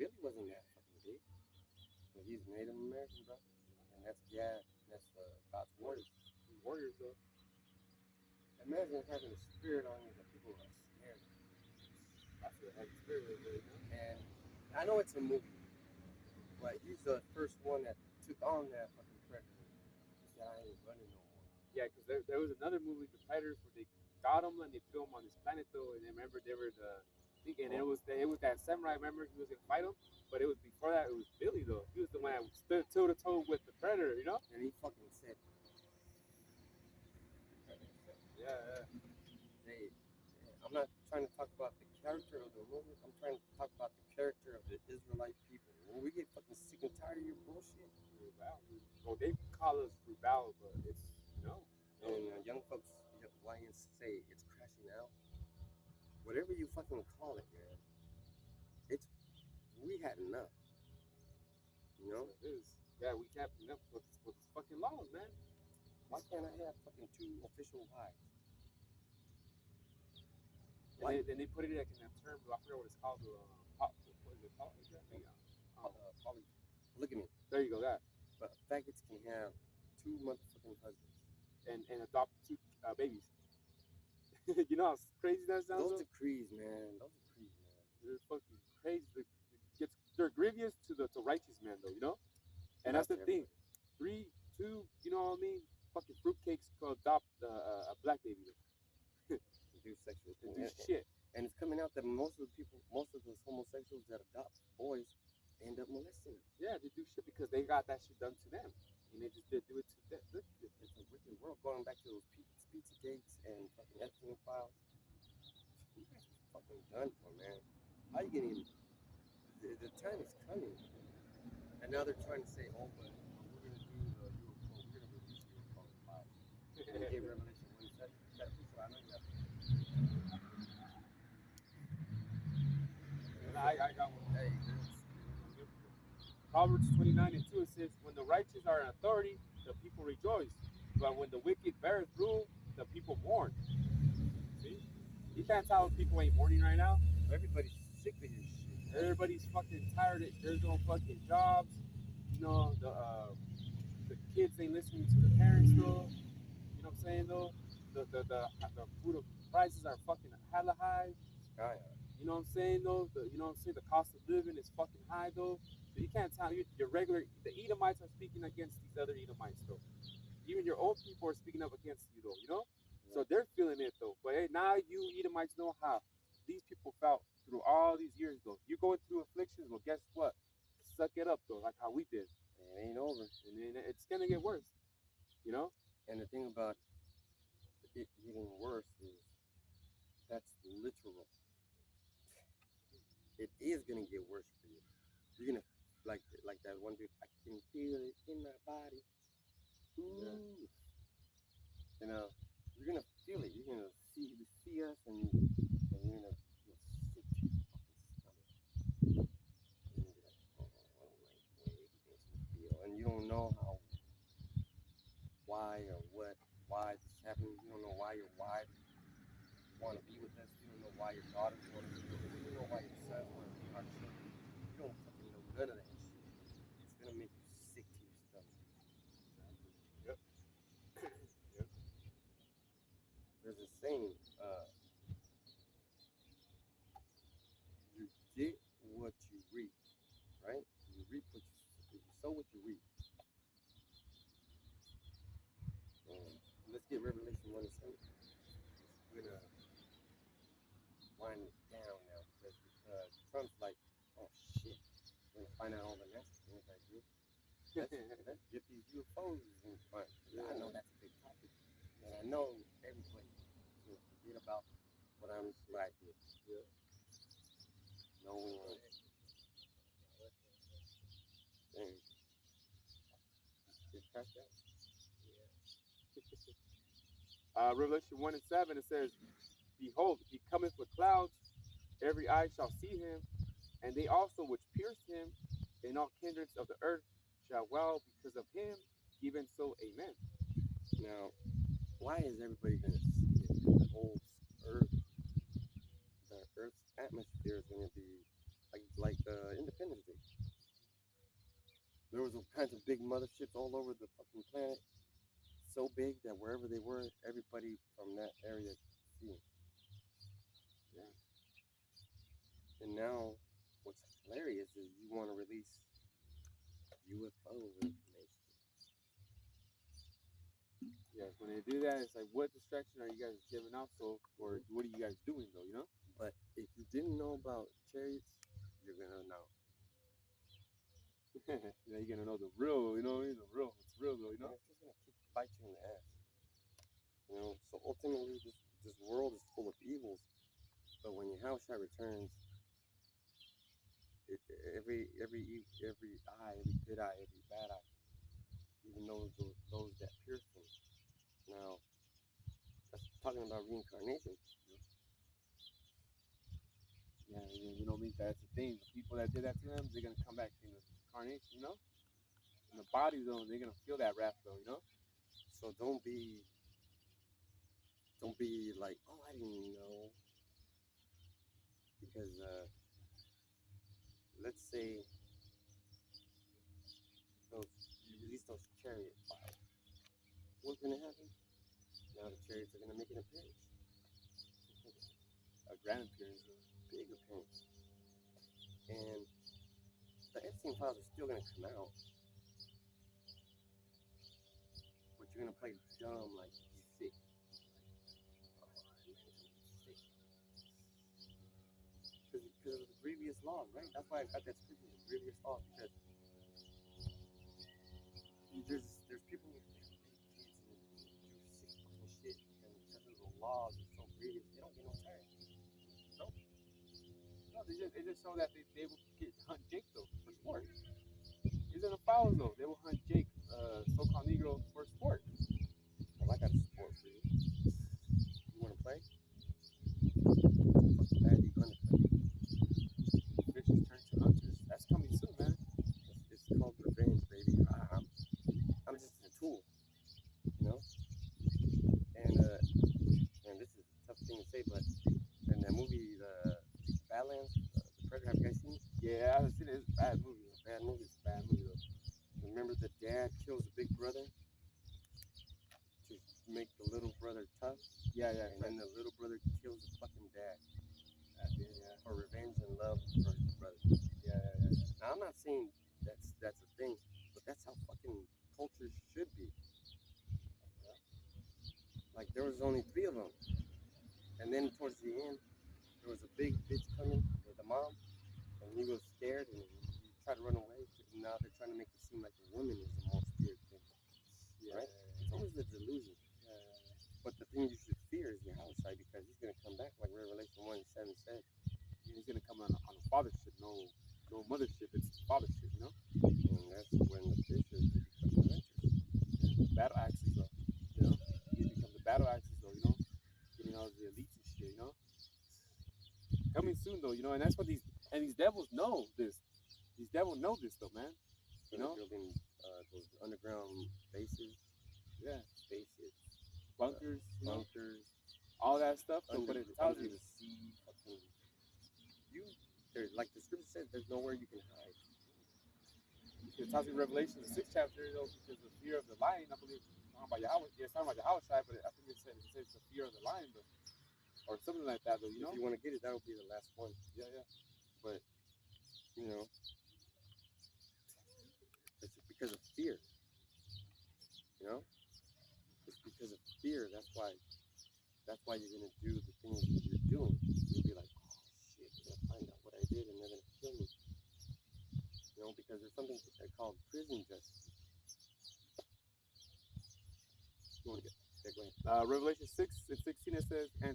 Billy wasn't that fucking big, but he's Native American, bro. And that's God's warriors. Warriors though. Imagine having a spirit on you that people are scared of. That's a heavy spirit right there, And I know it's a movie, but he's the first one that took on that fucking predator. He said, I ain't running no more. Yeah, because there was another movie, The Predators, where they got him and they put him on this planet though, and then remember they were and it was that samurai. Remember he was gonna fight him, but it was before that. It was Billy though. He was the one that stood toe to toe with the Predator. And he fucking said, Yeah. I'm not trying to talk about the character of the movie. I'm trying to talk about the character of the Israelite people. When we get fucking sick and tired of your bullshit. Well, they call us rebel, but it's And young folks, YNs say it's crashing out. Whatever you fucking call it, man. We had enough. know? Yeah, we can't put up with these fucking laws, man. Why can't I have fucking 2 official wives? And they put it like in that term, I forget what it's called. What is it called exactly? Polygamy. There you go, that. But faggots can have 2 motherfucking husbands. And adopt 2 babies. You know how crazy that sounds? Those decrees, man. They're fucking crazy. They're grievous to righteous man, though, you know? And that's the thing. 3, 2, you know what I mean? Fucking fruitcakes could adopt a black baby. Do sexual And things. do shit. And it's coming out that most of those homosexuals that adopt boys end up molesting them. Yeah, they do shit because they got that shit done to them. And they just did do it to them. It's a wicked world. Going back to those pizza dates and fucking Epstein files. You guys are fucking done for, man. How you getting? The time is coming. And now they're trying to say, oh, but we're going to do the UFO. We're going to release UFO files. And they gave Revelation 1:7. So I know you have. I got one. Hey, Proverbs 29:2, it says, when the righteous are in authority, the people rejoice. But when the wicked beareth rule, the people mourn. See? You can't tell if people ain't mourning right now. Everybody's sick of this shit. Everybody's fucking tired. There's no fucking jobs. You know, the kids ain't listening to the parents though. You know what I'm saying though? The food prices are fucking hella high. Sky high. You know what I'm saying though? You know what I'm saying? The cost of living is fucking high though. So you can't tell your regular the Edomites are speaking against these other Edomites though. Even your own people are speaking up against you though, you know? Yeah. So they're feeling it though. But hey, now you Edomites know how these people felt through all these years though. You're going through afflictions, well guess what? Suck it up though, like how we did. It ain't over. And then it's gonna get worse. You know? And the thing about it getting worse is that's literal. It is gonna get worse for you. You're gonna like that one dude. I can feel it in my body. Ooh. Yeah. You know, you're gonna feel it. You're gonna see us, and you're gonna feel sick to your fucking stomach. And you're like, oh my way, it makes me feel. And you don't know how, why or what, why this is happening. You don't know why your wife want to be with us. You don't know why your daughters want to be with us. You don't know why your sons want to be our children. You don't fucking know none of that shit. It's gonna make you sick to your stomach. Yep. Yep. There's a saying, you get what you reap, right? You reap what you sow what you reap. Let's get Revelation 1:7. We're gonna wind it down now because Trump's like, oh shit, we're gonna find out all the nasty things I do. Let's get these UFOs in front. Yeah. I know that's a big topic, and I know everybody will forget about what I did. Yeah. No, we won't. Dang. Get crashed out. Revelation 1:7, it says, behold, he cometh with clouds, every eye shall see him, and they also which pierced him, and all kindreds of the earth shall wail because of him, even so, amen. Now, why is everybody going to see it? The whole Earth's atmosphere is going to be like Independence Day. There was all kinds of big motherships all over the fucking planet, so big that wherever they were, everybody from that area could see them. Yeah. And now, what's hilarious is you want to release UFO information. Yes, when they do that, it's like, what distraction are you guys giving out? So, or what are you guys doing though? You know. But if you didn't know about chariots, you're gonna know. Yeah, you're gonna know the real. You know what I mean? The real. It's real though. You know. And it's just gonna bite you in the ass. You know. So ultimately, this world is full of evils. But when Yahushua returns, every eye, every good eye, every bad eye, even those that pierced him. Now, that's talking about reincarnation. Yeah, you know what I mean? That's the thing. The people that did that to them, they're gonna come back in the incarnation, you know? in the body though, they're gonna feel that wrath though, you know. So don't be like, oh, I didn't know, because let's say those you release those chariot fires. What's gonna happen? Now the chariots are gonna make an appearance, A grand appearance. big appearance, and the Epstein files are still gonna come out, but you're gonna play dumb, like sick, like, oh, I meant to be sick, because of the grievous laws, right? That's why I got that scripture, the grievous laws, because there's people who rape kids and do sick fucking shit, and because of the laws are so grievous, they don't get no time. Nope. No, they just show that they will hunt Jake though for sport. These are the fouls though. They will hunt Jake, so-called Negro, for sport. Well, I got a sport for you. You want to play? Fuck bad, you gonna play. Fishes turn to hunters. That's coming soon, man. It's called revenge, baby. I'm just a tool, you know. And this is a tough thing to say, but in that movie, the Badlands, the Predator, have you guys seen it? Yeah, I've seen it. It's a bad movie. It's a bad movie. It's a bad movie though. Remember the dad kills the big brother to make the little brother tough, Yeah, yeah. and then the little brother kills the fucking dad Yeah. for revenge and love for his brother. Yeah. Now I'm not saying that's a thing, but that's how fucking culture should be. Like there was only 3 of them, and then towards the end, there was a big bitch coming with the mom, and he was scared and he tried to run away. And now they're trying to make it seem like the woman is the most feared thing, right? It's always a delusion. But the thing you should fear is your house side, because he's gonna come back like Revelation 1:7 said. He's gonna come on a fathership, no mothership. It's fathership, you know. And that's when the fishers will become the hunters. The battle axes, though. You know, he become the battle axes, though. You know, getting all the elites and shit. You know, coming soon, though. You know, and that's what these devils know this. These devils know this, though, man. So You know, they're building those underground bases, yeah, spaceships, bunkers, you know, bunkers, all that stuff. Though, but under, it tells under you, the sea, fucking you. There, like the scripture says, there's nowhere you can hide. it tells you in Revelation the 6th chapter, though, because the fear of the lion. I believe talking about Yahweh. Yeah, it's talking about Yahweh side, but I think it says the fear of the lion, though, or something like that, though. You know, If you want to get it, that'll be the last one. yeah. But you know, it's because of fear. You know, it's because of fear. That's why you're gonna do the things that you're doing. You'll be like, oh shit, they're gonna find out what I did and they're gonna kill me. You know, because there's something called prison justice. You want to get? Yeah, go ahead. Revelation 6:16 it says, and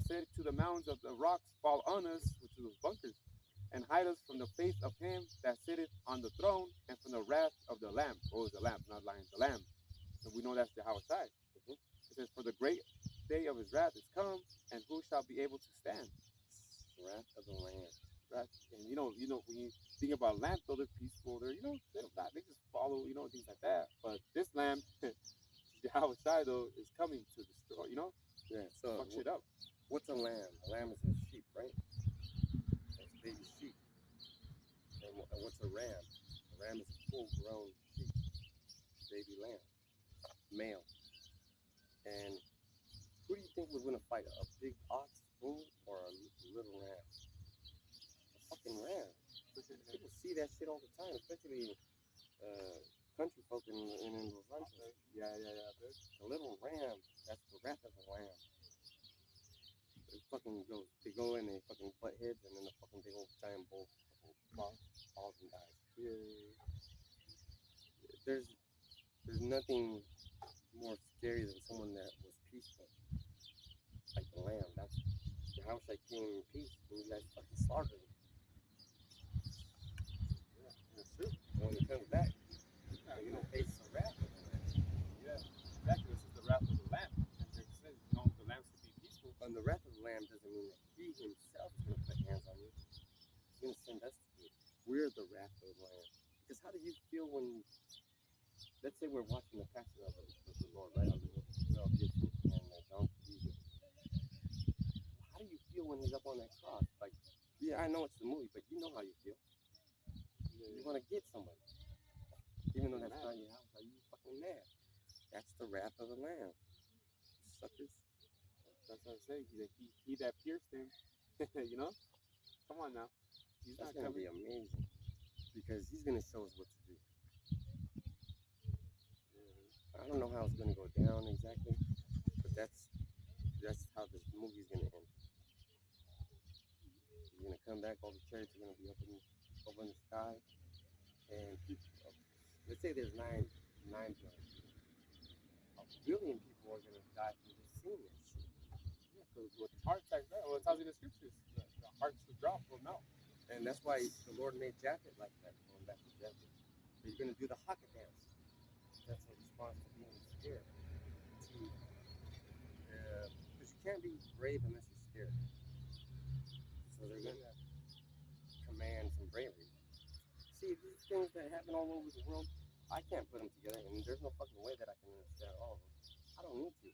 said to the mountains of the rocks, fall on us, which is those bunkers, and hide us from the face of him that sitteth on the throne, and from the wrath of the Lamb. Oh, it's the Lamb, not lion, the Lamb. And we know that's the Howard side. It says, for the great day of his wrath is come, and who shall be able to stand? Wrath of the Lamb. Wrath, and you know, when you think about lamb, though they're peaceful. They're, they don't die. They just follow, things like that. But this lamb, the Howard side though, is coming to destroy. Yeah. So fuck shit up. what's a lamb? A lamb is a sheep, right? That's a baby sheep. And what's a ram? A ram is a full-grown sheep, baby lamb, male. And who do you think would win a fight? A big ox, bull, or a little ram? A fucking ram. People see that shit all the time, especially country folk in Los Angeles. Yeah. The little ram, that's the wrath of the lamb. They go and they fucking butt heads, and then the fucking big old giant bull falls and dies. Yeah. There's nothing more scary than someone that was peaceful, like the lamb. That's the house I came in peace, and you guys fucking slaughtered him. Yeah, that's true. And when he comes back, you don't face the wrath of the lamb. Yeah, exactly. This is the wrath of the lamb. And they said, the lamb should be peaceful. And the wrath of the lamb doesn't mean that he himself is going to put hands on you. He's going to send us to do it. We're the wrath of the lamb. Because how do you feel when let's say we're watching the passion of the Lord, right? Mel Gibson and John Cleese. How do you feel when he's up on that cross? Like, yeah, I know it's the movie, but you know how you feel. You want to get somebody, even though that's not your house. Are you fucking mad? That's the wrath of the Lamb. Suckers. That's what I say. He that pierced him, you know? Come on now. He's That's not gonna coming. be amazing because he's gonna show us what to do. I don't know how it's gonna go down exactly, but that's how this movie's gonna end. He's gonna come back. All the chariots are gonna be up in the sky, and people. Let's say there's 9 billion. A billion people are gonna die from just seeing that shit. Yeah, because with the heart attack, well, it tells you in the scriptures, the hearts will drop, will melt. And that's why the Lord made Japhet like that. Going back to Japhet, but you're gonna do the haka dance. That's a response to being scared. Because you can't be brave unless you're scared. So they're gonna command some bravery. See, these things that happen all over the world, I can't put them together, and there's no fucking way that I can understand all of them. I don't need to.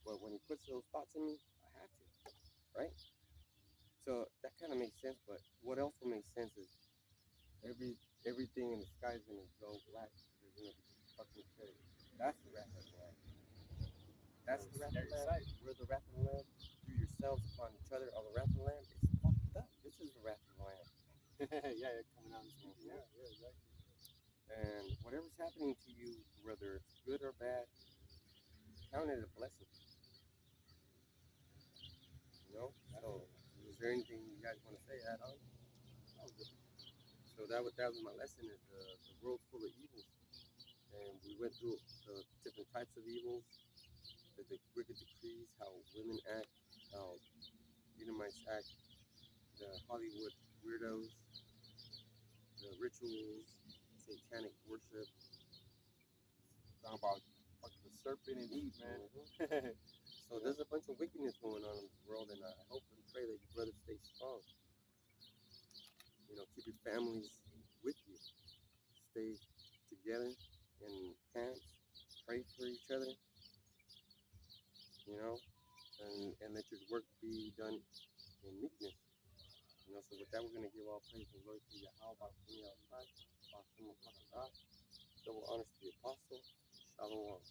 But when he puts those thoughts in me, I have to, right? So that kind of makes sense. But what else will make sense is everything in the sky is gonna go black. There's gonna be fucking cherry. That's the wrath of the Lamb. That's the wrath of the Lamb. We're the wrath of the Lamb. You yourselves upon each other are the wrath of the Lamb. It's fucked up. This is the wrath of the Lamb. Yeah, coming out and speaking. Yeah, exactly. And whatever's happening to you, whether it's good or bad, count it a blessing. You know? So, is there anything you guys want to say? Add on? So that was my lesson. Is the world's full of evils, and we went through the different types of evils, the wicked decrees, how women act, how Edomites act, the Hollywood weirdos, the rituals, satanic worship. Talking about fucking the serpent and Eve, man. Mm-hmm. So there's a bunch of wickedness going on in this world, and I hope and pray that you brothers stay strong. You know, keep your families with you. Stay together in camps. Pray for each other. You know, and let your work be done in meekness. You know, so with that, we're going to give all praise and glory to Yahweh, double honors to the apostle. Shalom.